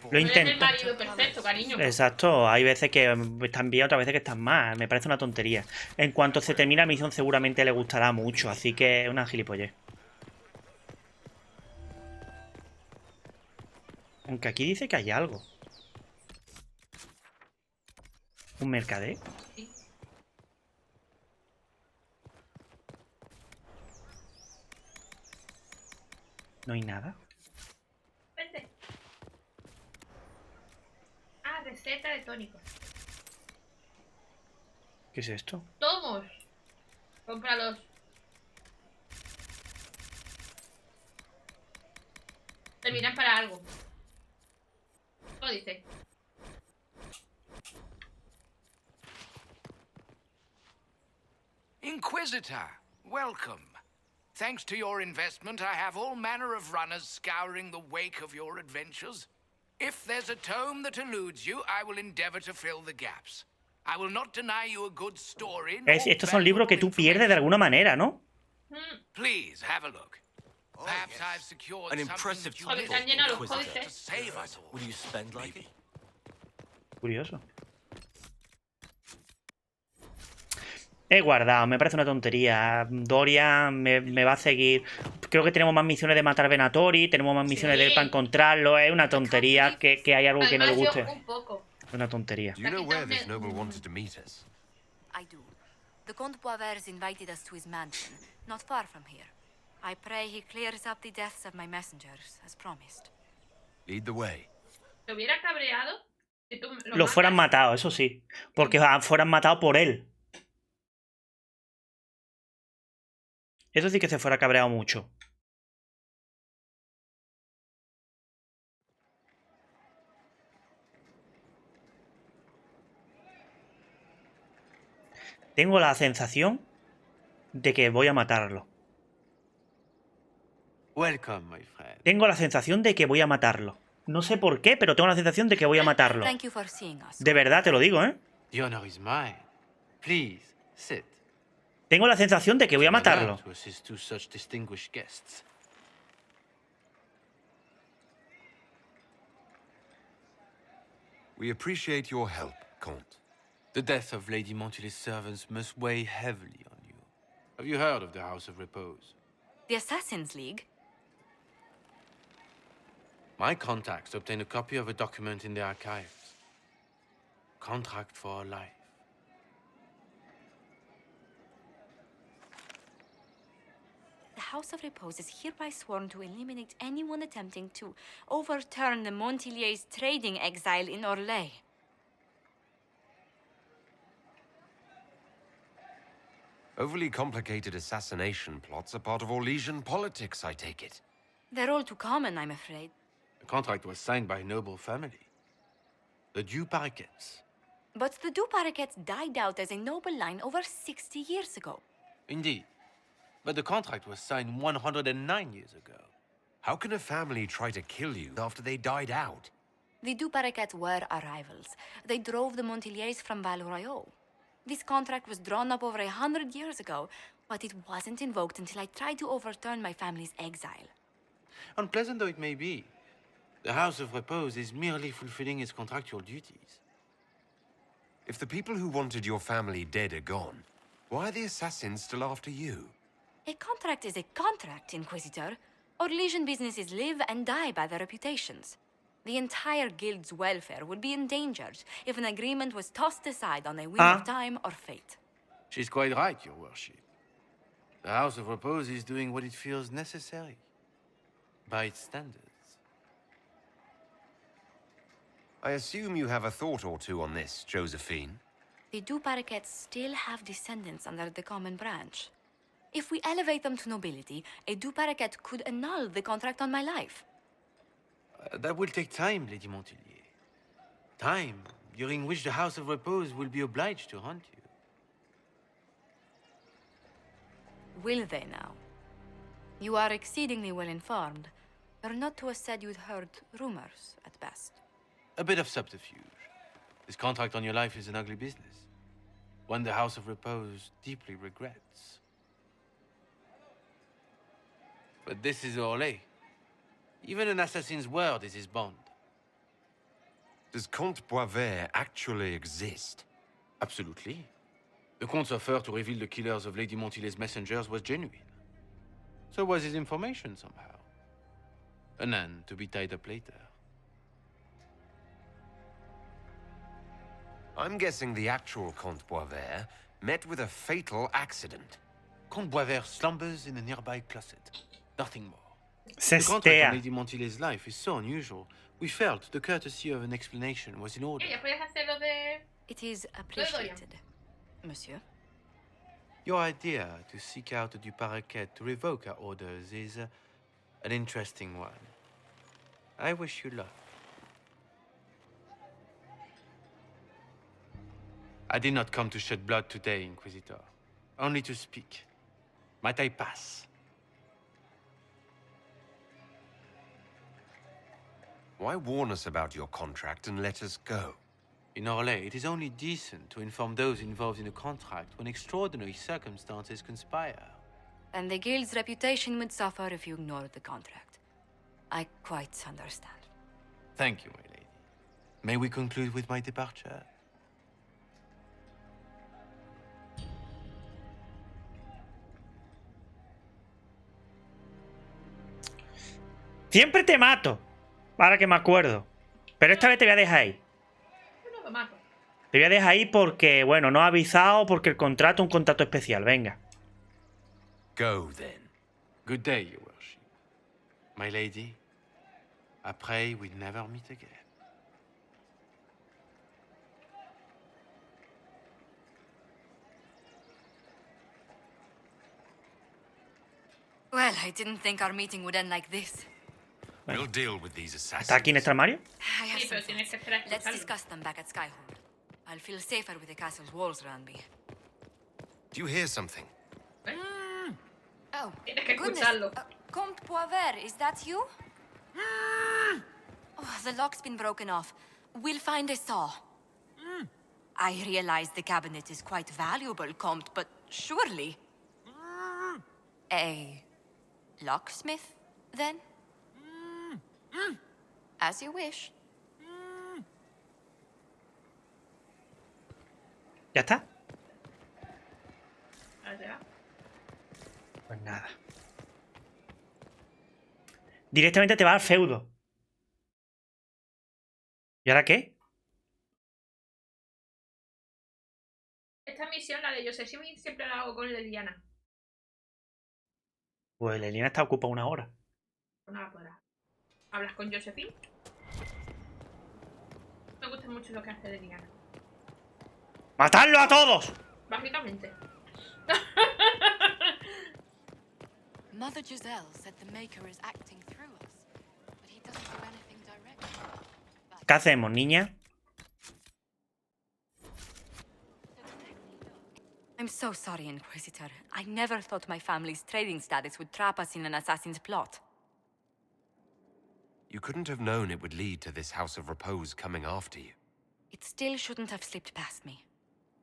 Lo intento. El marido perfecto, cariño. Exacto, hay veces que están bien, otras veces que están mal. Me parece una tontería. En cuanto se termine la misión seguramente le gustará mucho, así que es una gilipollez. Aunque aquí dice que hay algo. ¿Un mercader? Sí. No hay nada. Vente. Ah, receta de tónicos. ¿Qué es esto? Tomos. Cómpralos. Servirán para algo. ¿Cómo dice? Inquisitor, welcome. Thanks to your investment, I have all manner of runners scouring the wake of your adventures. If there's a tome that eludes you, I will endeavor to fill the gaps. I will not deny you a good story. Estos son libros que tú pierdes de alguna manera, ¿no? Please have a look. Perhaps I've secured an impressive Porque están llenos los códices. save us all. Will you spend like it? Curioso. He guardado, me parece una tontería. Dorian me va a seguir. Creo que tenemos más misiones de matar Venatori, tenemos más misiones de ir para encontrarlo. Es una tontería que hay algo que no le guste. Un poco. Es una tontería. Do you know where this noble wanted to meet us? I do. The Comte Poivers invited us to his mansion, not far from here. I pray he clears up the deaths of my messengers, as promised. Lead the way. ¿Te hubiera cabreado si tú Lo fueran matado, eso sí. Porque fueran matado por él. Eso sí que se fuera cabreado mucho. Tengo la sensación de que voy a matarlo. Welcome, my friend. Tengo la sensación de que voy a matarlo. No sé por qué, pero tengo la sensación de que voy a matarlo. Thank you for seeing us. De verdad, te lo digo, ¿eh? The honor is mine. Please, sit. Tengo la sensación de que voy a matarlo. To assist two such distinguished guests. We appreciate your help, Comte. The death of Lady Montule's servants must weigh heavily on you. Have you heard of the House of Repose? The Assassin's League? My contacts obtained a copy of a document in the archives. Contract for life. The House of Repose is hereby sworn to eliminate anyone attempting to overturn the Montillier's trading exile in Orlais. Overly complicated assassination plots are part of Orlesian politics, I take it. They're all too common, I'm afraid. The contract was signed by a noble family. The Du Paraquets. But the Du Paraquets died out as a noble line over 60 years ago. Indeed. But the contract was signed 109 years ago. How can a family try to kill you after they died out? The Du Paraquets were our rivals. They drove the Montiliers from Val Royaux. This contract was drawn up over 100 years ago, but it wasn't invoked until I tried to overturn my family's exile. Unpleasant though it may be, the House of Repose is merely fulfilling its contractual duties. If the people who wanted your family dead are gone, why are the assassins still after you? A contract is a contract, Inquisitor. Orlesian businesses live and die by their reputations. The entire guild's welfare would be endangered if an agreement was tossed aside on a whim of time or fate. She's quite right, Your Worship. The House of Repose is doing what it feels necessary, by its standards. I assume you have a thought or two on this, Josephine. The Du Paraquets still have descendants under the common branch. If we elevate them to nobility, a Du Paraquet could annul the contract on my life. That will take time, Lady Montilier. Time during which the House of Repose will be obliged to hunt you. Will they now? You are exceedingly well informed. You're not to have said you'd heard rumors, at best. A bit of subterfuge. This contract on your life is an ugly business. One the House of Repose deeply regrets. But this is Orlais. Even an assassin's word is his bond. Does Comte Boisvert actually exist? Absolutely. The Comte's offer to reveal the killers of Lady Montilier's messengers was genuine. So was his information somehow. An end to be tied up later. I'm guessing the actual Comte Boisvert met with a fatal accident. Comte Boisvert slumbers in a nearby closet. Nothing more. Se The contract on stea. Lady Montilier's life is so unusual, we felt the courtesy of an explanation was in order. Ya puedes hacerlo de... It is appreciated, monsieur. Your idea to seek out the Du Paraquet to revoke our orders is an interesting one. I wish you luck. I did not come to shed blood today, Inquisitor. Only to speak. Might I pass? Why warn us about your contract and let us go? In Orlais, it is only decent to inform those involved in a contract when extraordinary circumstances conspire. And the guild's reputation would suffer if you ignored the contract. I quite understand. Thank you, my lady. May we conclude with my departure? Siempre te mato. Ahora que me acuerdo. Pero esta vez te voy a dejar ahí. No lo mato. Te voy a dejar ahí porque, bueno, no he avisado porque el contrato es un contrato especial. Venga. Go, then. Good day, Your Worship. My lady, I pray we never meet again. Well, I didn't think our meeting would end like this. We'll deal with these assassins. ¿Está aquí nuestro armario? I have Sí, some pero tienes thoughts. que esperar a Let's escucharlo. discuss them back at Skyhold. I'll feel safer with the castle's walls around me. Do you hear something? Oh, Tienes que goodness. escucharlo. Comte Boisvert, is that you? Oh, the lock's been broken off. We'll find a saw. I realize the cabinet is quite valuable, Comte, but surely... A locksmith, then? As you wish. ¿Ya está? Allá. Pues nada. Directamente te va al feudo. ¿Y ahora qué? Esta misión, la de Josephine, siempre la hago con Leliana. Pues Leliana está ocupada 1 hora. No la podrás. ¿Hablas con Josephine? Me gusta mucho lo que hace Leliana. ¡Matadlo a todos! Básicamente. Mother Giselle said the Maker is acting through us, but he doesn't do anything directly. ¿Qué hacemos, niña? I'm so sorry, Inquisitor. I never thought my family's trading status would trap us in an assassin's plot. You couldn't have known it would lead to this House of Repose coming after you. It still shouldn't have slipped past me.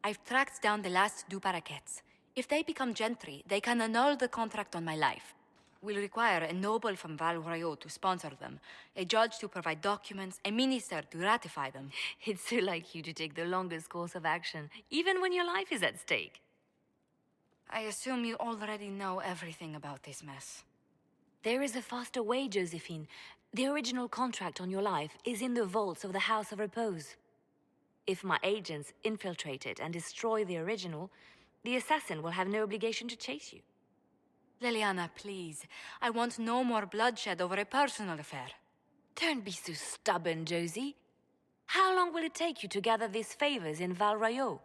I've tracked down the last two paraquets. If they become gentry, they can annul the contract on my life. We'll require a noble from Val Royaux to sponsor them, a judge to provide documents, a minister to ratify them. It's so like you to take the longest course of action, even when your life is at stake. I assume you already know everything about this mess. There is a faster way, Josephine. The original contract on your life is in the vaults of the House of Repose. If my agents infiltrate it and destroy the original, the assassin will have no obligation to chase you. Leliana, please. I want no more bloodshed over a personal affair. Don't be so stubborn, Josie. How long will it take you to gather these favors in Val Royaux?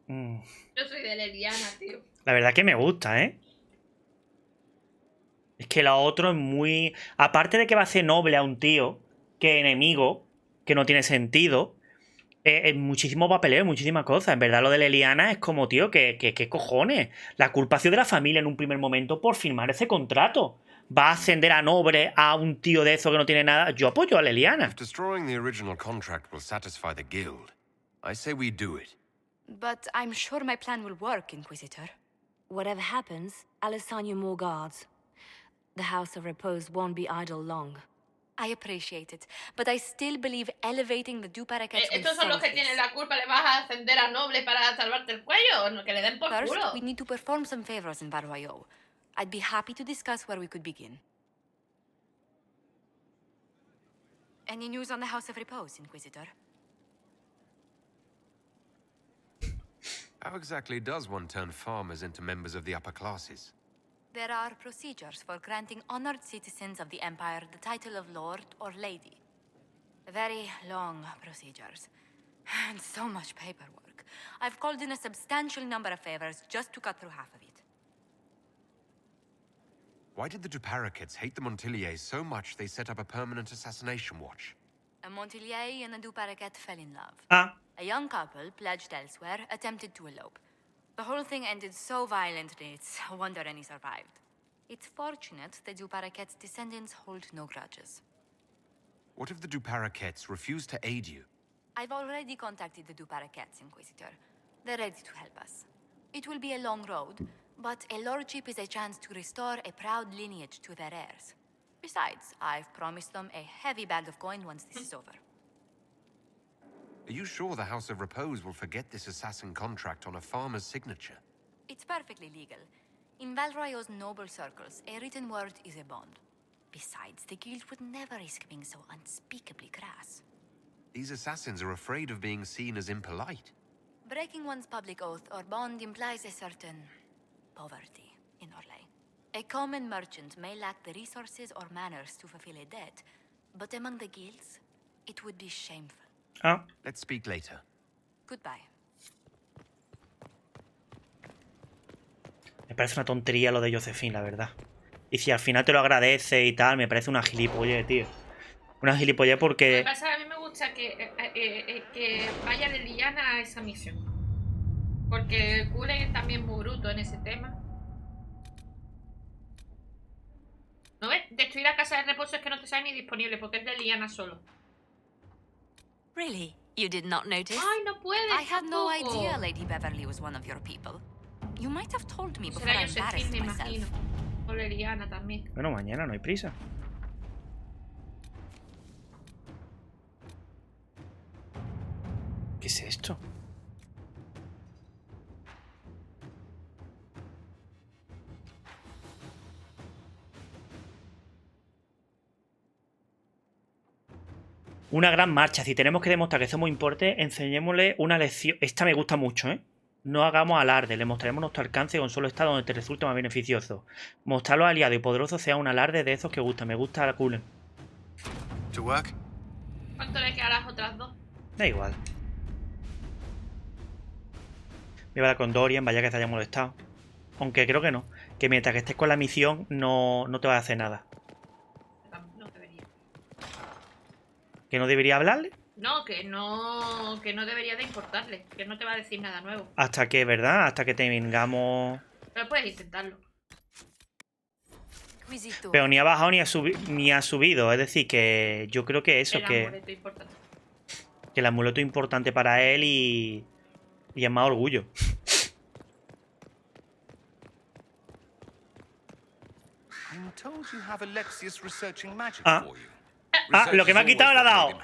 Yo soy de Leliana, tío. La verdad que me gusta, ¿eh? Es que lo otro es muy... Aparte de que va a hacer noble a un tío que enemigo, que no tiene sentido, muchísimo papeleo, muchísimas cosas. En verdad lo de Leliana es como, tío, ¿qué cojones? La culpa ha sido de la familia en un primer momento por firmar ese contrato. Va a ascender a noble a un tío de eso que no tiene nada. Yo apoyo a Leliana. If destroying the original contract will satisfy the guild, I say we do it. But I'm sure my plan will work, Inquisitor. Whatever happens, I'll assign you more guards. The House of Repose won't be idle long. I appreciate it, but I still believe elevating the two paraquets will ¿Estos son los solve que this. tienen la culpa? ¿Le vas a ascender a noble para salvarte el cuello? ¿O no? Que le den por First, culo. we need to perform some favors in Val Royaux. I'd be happy to discuss where we could begin. Any news on the House of Repose, Inquisitor? How exactly does one turn farmers into members of the upper classes? There are procedures for granting honored citizens of the Empire the title of Lord or Lady. Very long procedures. And so much paperwork. I've called in a substantial number of favors just to cut through half of it. Why did the Duparaquets hate the Montiliers so much they set up a permanent assassination watch? A Montilier and a Duparaquet fell in love. Ah. A young couple, pledged elsewhere, attempted to elope. The whole thing ended so violently, it's a wonder any survived. It's fortunate the Duparaquet's descendants hold no grudges. What if the Duparaquets refuse to aid you? I've already contacted the Duparaquets, Inquisitor. They're ready to help us. It will be a long road, but a lordship is a chance to restore a proud lineage to their heirs. Besides, I've promised them a heavy bag of coin once this is over. Are you sure the House of Repose will forget this assassin contract on a farmer's signature? It's perfectly legal. In Val Royaux's noble circles, a written word is a bond. Besides, the guild would never risk being so unspeakably crass. These assassins are afraid of being seen as impolite. Breaking one's public oath or bond implies a certain poverty in Orlais. A common merchant may lack the resources or manners to fulfill a debt, but among the guilds, it would be shameful. Ah. Let's speak later. Goodbye. Me parece una tontería lo de Josephine, la verdad. Y si al final te lo agradece y tal, me parece una gilipollez, tío. Una gilipollez porque... Lo que pasa, a mí me gusta que vaya Leliana a esa misión. Porque Cullen es también muy bruto en ese tema. ¿No ves? Destruir la casa de reposo es que no te sale ni disponible porque es de Leliana solo. Really? You did not notice? Ay, no puedes. I had no tampoco. idea Lady Beverly was one of your people. You might have told me before Será I Josephine, embarrassed me myself. imagino. O Leliana también. Bueno, mañana no hay prisa. ¿Qué es esto? Una gran marcha. Si tenemos que demostrar que somos importantes, enseñémosle una lección. Esta me gusta mucho, ¿eh? No hagamos alarde. Le mostraremos nuestro alcance con solo estar donde te resulte más beneficioso. Mostrar a los aliados y poderosos sea un alarde de esos que gustan. Me gusta la Cullen. ¿Cuánto le queda a las otras dos? Da igual. Me va con Dorian, vaya que te haya molestado. Aunque creo que no. Que mientras que estés con la misión no te va a hacer nada. No debería. ¿Que no debería hablarle? No, que no debería de importarle. Que no te va a decir nada nuevo. Hasta que, ¿verdad? Hasta que tengamos... Pero puedes intentarlo. Pero ni ha bajado ni ha subido. Es decir, que yo creo que eso, que el amuleto es importante para él y es más orgullo. Lo que me ha quitado lo ha dado.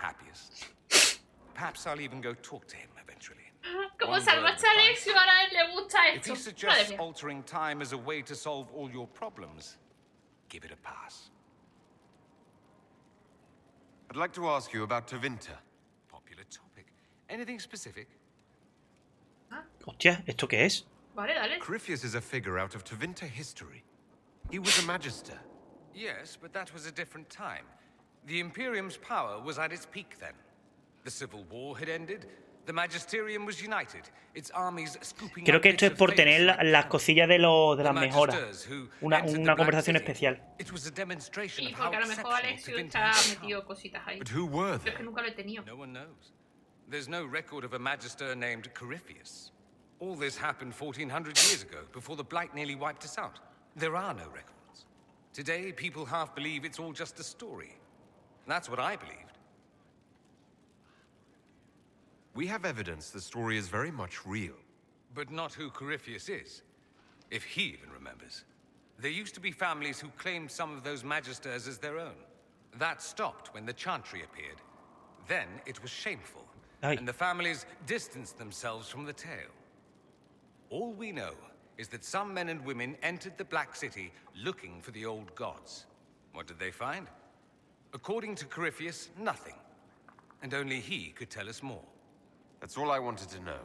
Como salvaste a Alexio, ahora a él le gusta esto. Madre mía. altering time as a way to solve all your problems, give it a pass. I'd like to ask you about Tevinter. Popular topic. Anything specific? Hostia, ¿esto qué es? Vale, dale. Corypheus is a figure out of Tevinter history. He was a magister. Yes, but that was a different time. The Imperium's power was at its peak then. The Civil War had ended. The Magisterium was united. Its armies scooping Creo up que esto es bits por of tener face like las camp. cosillas de las The mejoras. Magisters who Una entered the una Black conversación City. especial. It was a demonstration Sí, of how porque a lo mejor exceptional Alexio Tevinter está had become. metido cositas ahí. But who were Yo es they? que nunca lo he tenido. No one knows. There's no record of a magister named Corypheus. All this happened 1400 years ago, before the Blight nearly wiped us out. There are no records. Today, people half believe it's all just a story. That's what I believed. We have evidence the story is very much real. But not who Corypheus is, if he even remembers. There used to be families who claimed some of those magisters as their own. That stopped when the Chantry appeared. Then it was shameful, and the families distanced themselves from the tale. All we know is that some men and women entered the Black City looking for the old gods. What did they find? According to Corypheus, nothing. And only he could tell us more. That's all I wanted to know.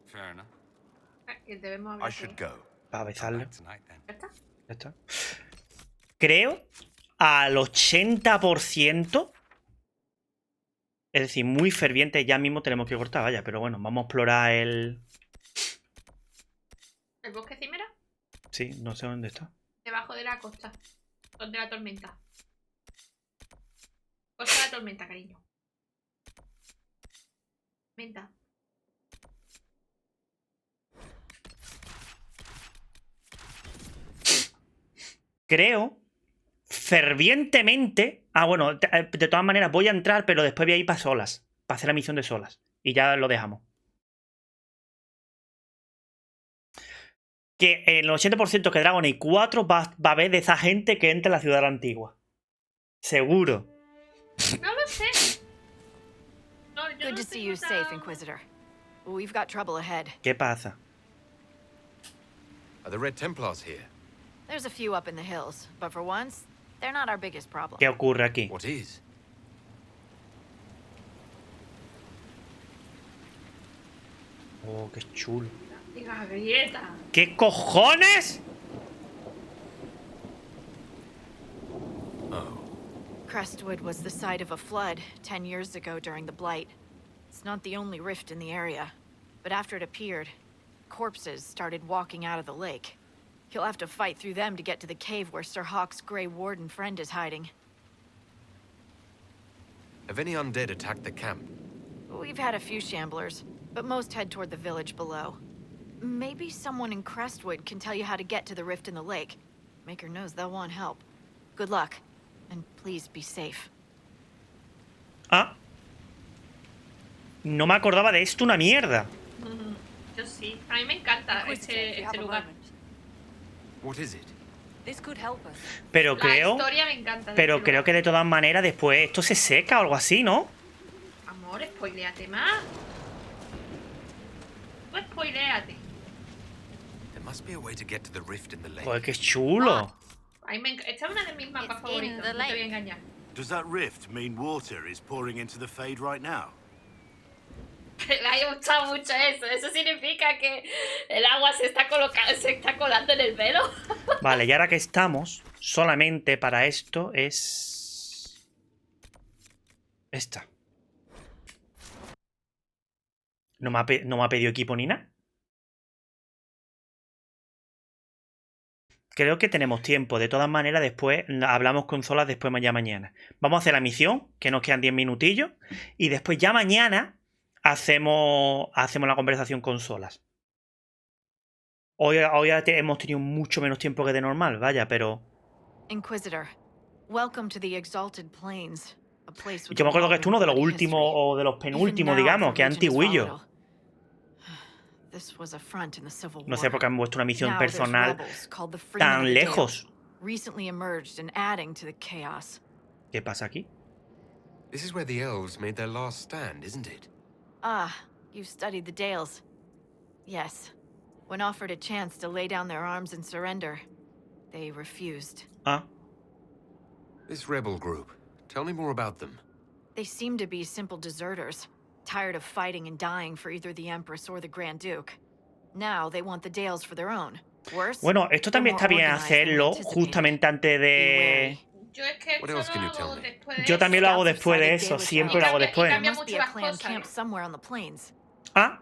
Fair enough. Debemos I should go. Para besarle. Tonight, then. Ya está. Creo al 80%. Es decir, muy ferviente. Ya mismo tenemos que cortar, vaya. Pero bueno, vamos a explorar el... ¿El bosque cimera? Sí, no sé dónde está. Debajo de la costa. Donde la tormenta. Costa de la tormenta, cariño. Tormenta. Creo fervientemente... Ah, bueno, de todas maneras voy a entrar, pero después voy a ir para solas. Para hacer la misión de solas. Y ya lo dejamos. Que el 80% que Dragon Age 4 va a haber de esa gente que entra a la ciudad antigua. Seguro. No lo sé. No, yo Good no to see you safe, Inquisitor. We've got trouble ahead. ¿Qué pasa? Are the Red Templars here? There's a few up in the hills, but for once, they're not our biggest problem. ¿Qué ocurre aquí? What is? Oh, qué chulo. Diga, grieta. ¿Qué cojones? Crestwood was the site of a flood 10 years ago during the Blight. It's not the only rift in the area, but after it appeared, corpses started walking out of the lake. You'll have to fight through them to get to the cave where Sir Hawk's Grey Warden friend is hiding. Have any undead attacked the camp? We've had a few shamblers, but most head toward the village below. Maybe someone in Crestwood can tell you how to get to the rift in the lake. Maker knows they'll want help. Good luck, and please be safe. Ah. No me acordaba de esto una mierda. Yo sí. A mí me encanta este lugar. What is it? This could help us. Pero La creo... historia me encanta. de Pero este creo lugar. que de todas maneras después esto se seca o algo así, ¿no? Amor, spoiléate más. Tú spoiléate. There must be a way to get to the rift in the lake. Joder, qué chulo. Esta es una de mis mapas favoritas. No te voy a engañar. Does that rift mean water is pouring into the Fade right now? Le ha gustado mucho eso. Eso significa que el agua se está colando en el velo. Vale, y ahora que estamos, solamente para esto es... esta. No me ha pedido equipo ni nada. Creo que tenemos tiempo. De todas maneras, después hablamos con Solas después ya mañana. Vamos a hacer la misión, que nos quedan 10 minutillos. Y después ya mañana hacemos la conversación con Solas. Hoy hemos tenido mucho menos tiempo que de normal, vaya, pero... Inquisitor, welcome to the Exalted Plains. Yo me acuerdo que esto es uno de los últimos o de los penúltimos, digamos, que es antiguillo. No sé por qué han puesto una misión personal tan lejos. ¿Qué pasa aquí? This is where the elves made their last stand, isn't it? Ah, you've studied the Dales. Yes. When offered a chance to lay down their arms and surrender, they refused. Ah. This rebel group. Tell me more about them. They seem to be simple deserters, tired of fighting and dying for either the Empress or the Grand Duke. Now they want the Dales for their own. Worse, bueno, esto también está bien hacerlo justamente antes de... Yo es que lo hago después de Yo también lo hago después de eso, siempre lo hago después. Ah.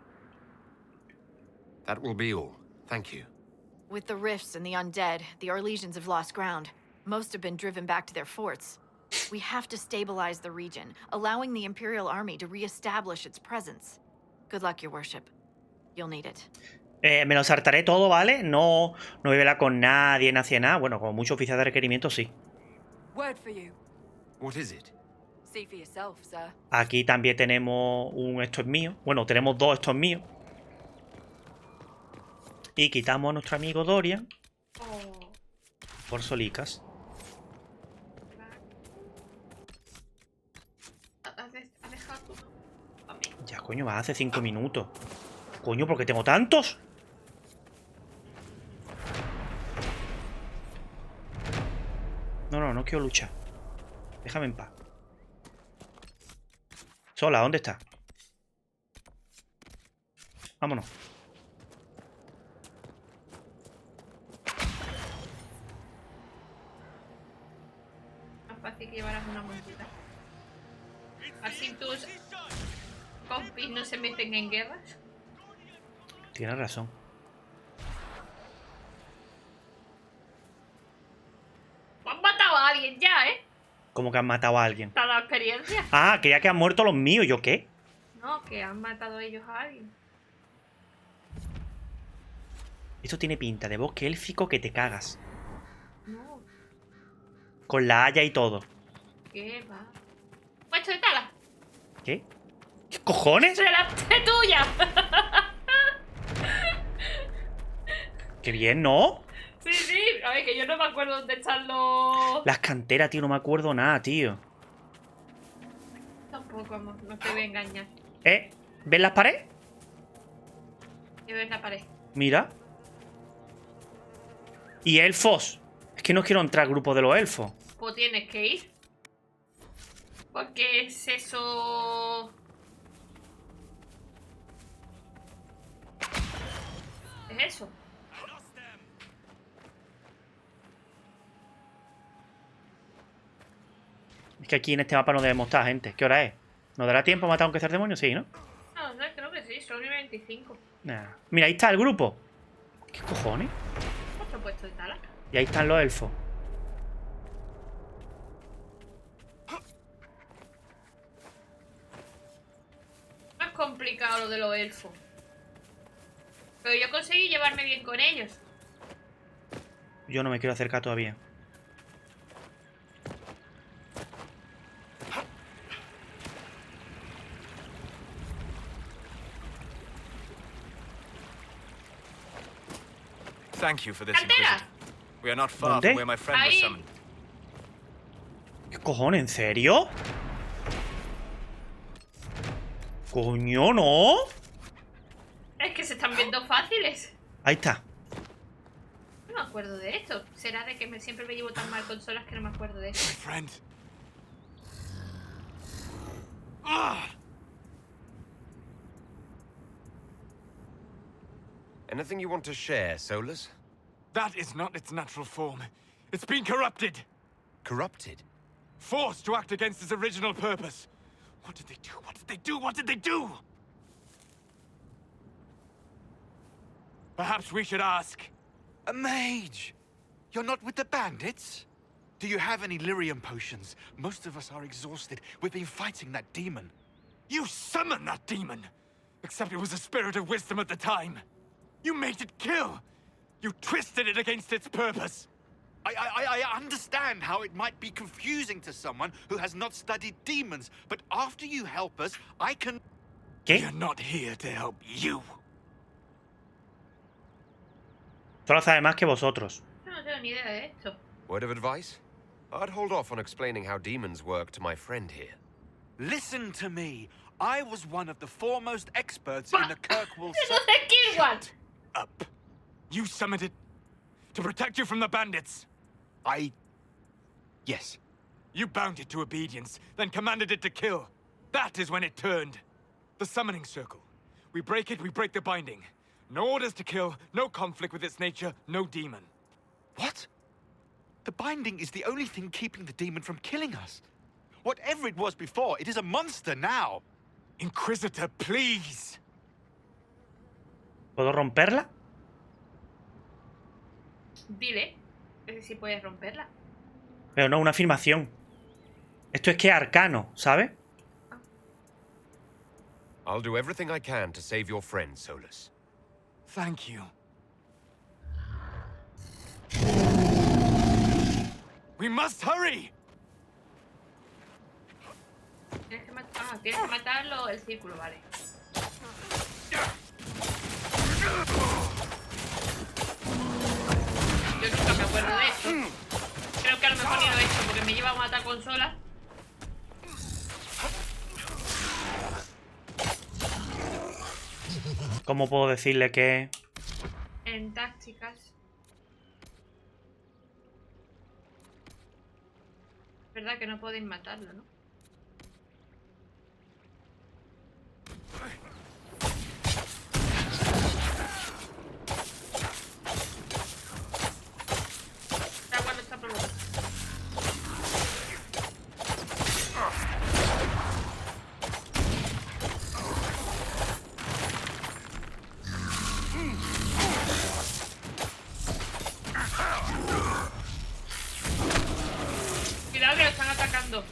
That will be all. Thank you. With the rifts and the undead, the Orlesians have lost ground. Most have been driven back to their forts. We have to stabilize the region, allowing the Imperial Army to re-establish its presence. Good luck, Your Worship. You'll need it. Me lo saltaré todo, ¿vale? No voy a hablar con nadie, nada. Bueno, como mucho oficial de requerimiento, sí. Word for you. What is it? See for yourself, sir. Aquí también tenemos un esto es mío. Bueno, tenemos dos estos míos. Y quitamos a nuestro amigo Dorian. Por solicas. Ya, coño, va hace 5 minutos. Coño, ¿por qué tengo tantos? No quiero luchar. Déjame en paz. Sola, ¿dónde está? Vámonos. Más fácil que llevaras una montura. Así tus compis no se meten en guerras. Tienes razón. Han matado a alguien ya, ¿eh? ¿Cómo que han matado a alguien? ¿Te ha dado experiencia? Ah, creía que han muerto los míos. ¿Yo qué? No, que han matado ellos a alguien. Esto tiene pinta de bosque élfico que te cagas. No. Con la haya y todo. ¿Qué va? ¡Macho de tala! ¿Qué? ¿Qué cojones? ¡Delante tuya! ¡Qué bien, ¿no? Sí, sí. A ver, que yo no me acuerdo dónde están los... Las canteras, tío. No me acuerdo nada, tío. Tampoco, amor. No te voy a engañar. ¿Ves las paredes? ¿Qué ves la pared? Mira. Y elfos. Es que no quiero entrar al grupo de los elfos. Pues tienes que ir. Porque es eso... Es eso. Es que aquí en este mapa no debemos estar, gente. ¿Qué hora es? ¿Nos dará tiempo a matar aunque sea demonio? Sí, ¿no? No, creo que sí. Son 25. Nah. Mira, ahí está el grupo. ¿Qué cojones? Otro puesto de tala. Y ahí están los elfos. No es complicado lo de los elfos. Pero yo conseguí llevarme bien con ellos. Yo no me quiero acercar todavía. Thank you for this, Inquisitor. We are not far from where my friend was summoned. ¿Qué cojones? ¿En serio? Coño, no. Es que se están viendo fáciles. Ahí está. No me acuerdo de esto. Será de que siempre me llevo tan mal con solas que no me acuerdo de esto. Anything you want to share, Solus? That is not its natural form. It's been corrupted. Corrupted? Forced to act against its original purpose. What did they do? What did they do? What did they do? Perhaps we should ask. A mage! You're not with the bandits? Do you have any lyrium potions? Most of us are exhausted. We've been fighting that demon. You summoned that demon! Except it was a spirit of wisdom at the time. You made it kill! You twisted it against its purpose! I understand how it might be confusing to someone who has not studied demons, but after you help us, I can... ¿Qué? We're not here to help you. Solo sabe más que vosotros. Yo no tengo ni idea de esto. Word of advice? I'd hold off on explaining how demons work to my friend here. Listen to me. I was one of the foremost experts in the Kirkwall... Shut up. You summoned it to protect you from the bandits. Yes. You bound it to obedience, then commanded it to kill. That is when it turned. The summoning circle. We break it, we break the binding. No orders to kill, no conflict with its nature, no demon. What? The binding is the only thing keeping the demon from killing us. Whatever it was before, it is a monster now. Inquisitor, please. ¿Puedo romperla? Dile que si puedes romperla. Pero no, una afirmación. Esto es que es arcano, ¿sabes? I'll do everything I can to save your friend, Solus. Thank you. We must hurry. Tienes que matarlo el círculo, vale. Yo nunca me acuerdo de esto. Creo que a lo mejor ni lo he hecho porque me lleva a matar consolas. ¿Cómo puedo decirle que...? En tácticas. Verdad que no podéis matarlo, ¿no? Está bueno, está provocado. Cuidado que lo están atacando.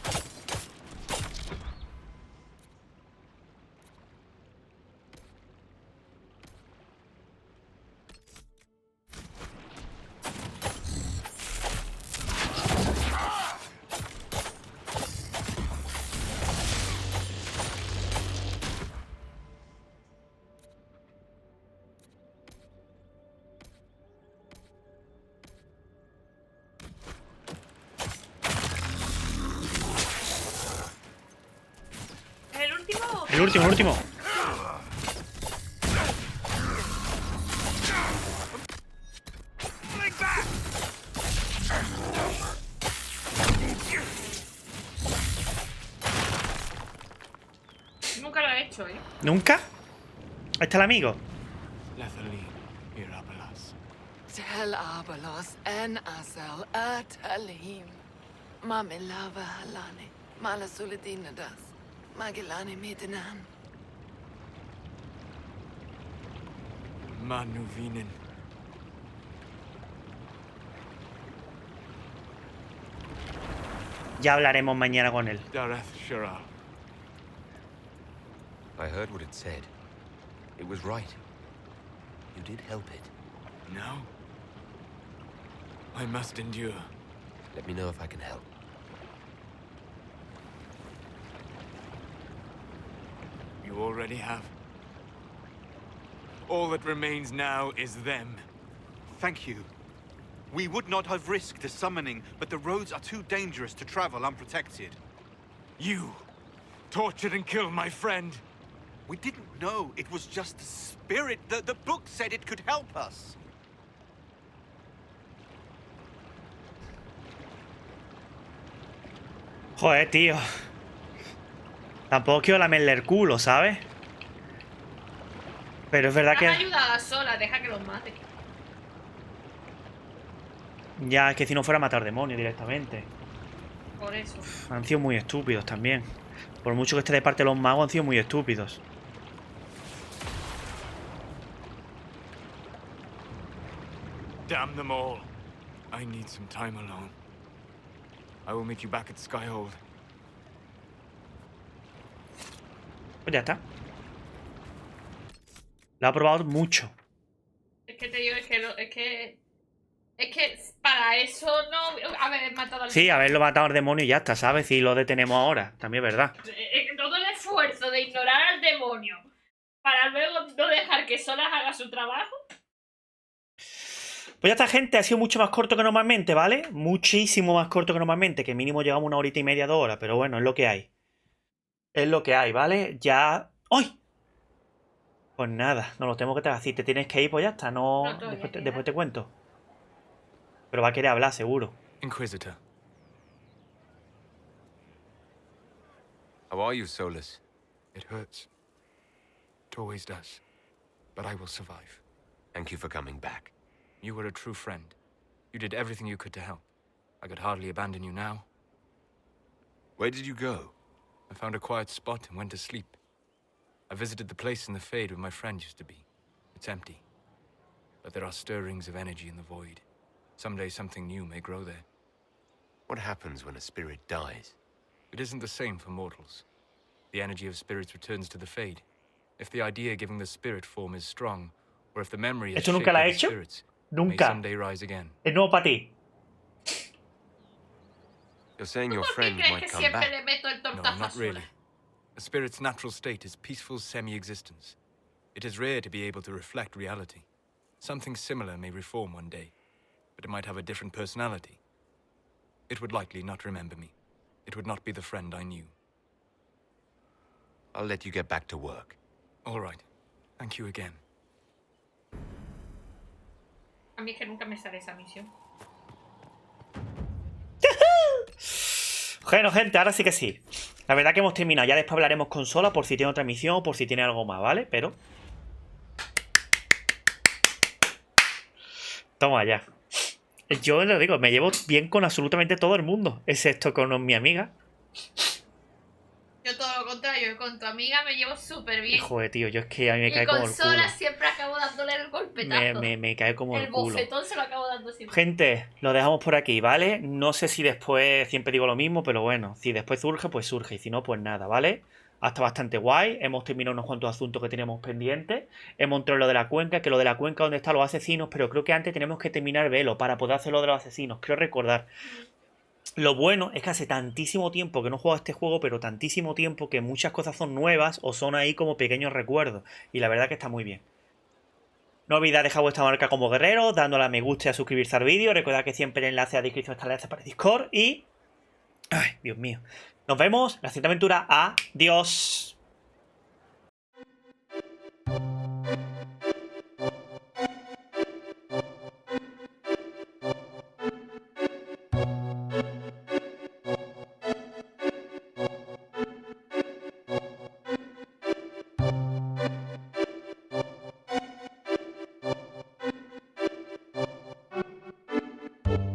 El último, el último. Nunca lo he hecho, ¿eh? ¿Nunca? Ahí está el amigo. Tel Abalos en Asel Atalim. Mamilava Halane. Malasulidinadas. Magilani Midinan. Manuvinen. Ya hablaremos mañana con él. I heard what it said. It was right. You did help it. No. I must endure. Let me know if I can help. You already have. All that remains now is them. Thank you. We would not have risked a summoning, but the roads are too dangerous to travel unprotected. You tortured and killed my friend. We didn't know it was just a spirit. The book said it could help us. Joder, tío. Tampoco quiero lamerle el culo, ¿sabes? Pero es verdad que... ayuda sola, deja que los mate. Ya, es que si no fuera a matar demonios directamente. Por eso. Han sido muy estúpidos también. Por mucho que esté de parte de los magos, han sido muy estúpidos. Damn them all. I need some time alone. I will meet you back at Skyhold. Pues ya está. Lo ha probado mucho. Es que te digo, es que para eso no haber matado al Sí, haberlo matado al demonio y ya está, ¿sabes? Si lo detenemos ahora, también es verdad. todo el esfuerzo de ignorar al demonio para luego no dejar que Solas haga su trabajo. Pues ya está, gente, ha sido mucho más corto que normalmente, ¿vale? Muchísimo más corto que normalmente, que mínimo llegamos 1 horita y media, 2 horas, pero bueno, es lo que hay. Es lo que hay, ¿vale? Ya... ¡Ay! Pues nada, no lo tengo que traer. Si te tienes que ir, pues ya está, no... Después te cuento. Pero va a querer hablar, seguro. Inquisitor. How are you, Solus? It hurts. It always does. But I will survive. Thank you for coming back. You were a true friend. You did everything you could to help. I could hardly abandon you now. Where did you go? I found a quiet spot and went to sleep. I visited the place in the Fade where my friend used to be. It's empty. But there are stirrings of energy in the void. Someday something new may grow there. What happens when a spirit dies? It isn't the same for mortals. The energy of spirits returns to the Fade. If the idea giving the spirit form is strong, or if the memory is ¿Esto shaped nunca lo by ha the hecho? spirits, Nunca. may someday rise again. Es nuevo para ti. You're saying your friend might come Siempre back? le meto el No, tortazo not a really. A spirit's natural state is peaceful semi-existence. It is rare to be able to reflect reality. Something similar may reform one day, but it might have a different personality. It would likely not remember me. It would not be the friend I knew. I'll let you get back to work. All right. Thank you again. A mí es que nunca me sale esa misión. Bueno, gente, ahora sí que sí. La verdad que hemos terminado. Ya después hablaremos con Sola por si tiene otra misión o por si tiene algo más, ¿vale? Pero... Toma ya. Yo lo digo, me llevo bien con absolutamente todo el mundo, excepto con mi amiga. Yo todo lo contrario, con tu amiga me llevo súper bien. Joder, tío, yo es que a mí me cae y como con el culo. Sola siempre acabo dándole el golpetazo. Me cae como el culo. El bofetón se lo acabo dando siempre. Gente, lo dejamos por aquí, ¿vale? No sé si después, siempre digo lo mismo, pero bueno, si después surge, pues surge, y si no, pues nada, ¿vale? Hasta bastante guay, hemos terminado unos cuantos asuntos que teníamos pendientes, hemos entrado en lo de la cuenca, que lo de la cuenca donde están los asesinos, pero creo que antes tenemos que terminar Velo para poder hacer lo de los asesinos, creo recordar. Lo bueno es que hace tantísimo tiempo que no juego a este juego, pero tantísimo tiempo que muchas cosas son nuevas o son ahí como pequeños recuerdos, y la verdad que está muy bien. No olvidéis dejar vuestra marca como guerrero, dándole a me gusta y a suscribirse al vídeo. Recordad que siempre el enlace a la descripción está el enlace para Discord. Y... ¡ay, Dios mío! Nos vemos en la siguiente aventura. ¡Adiós!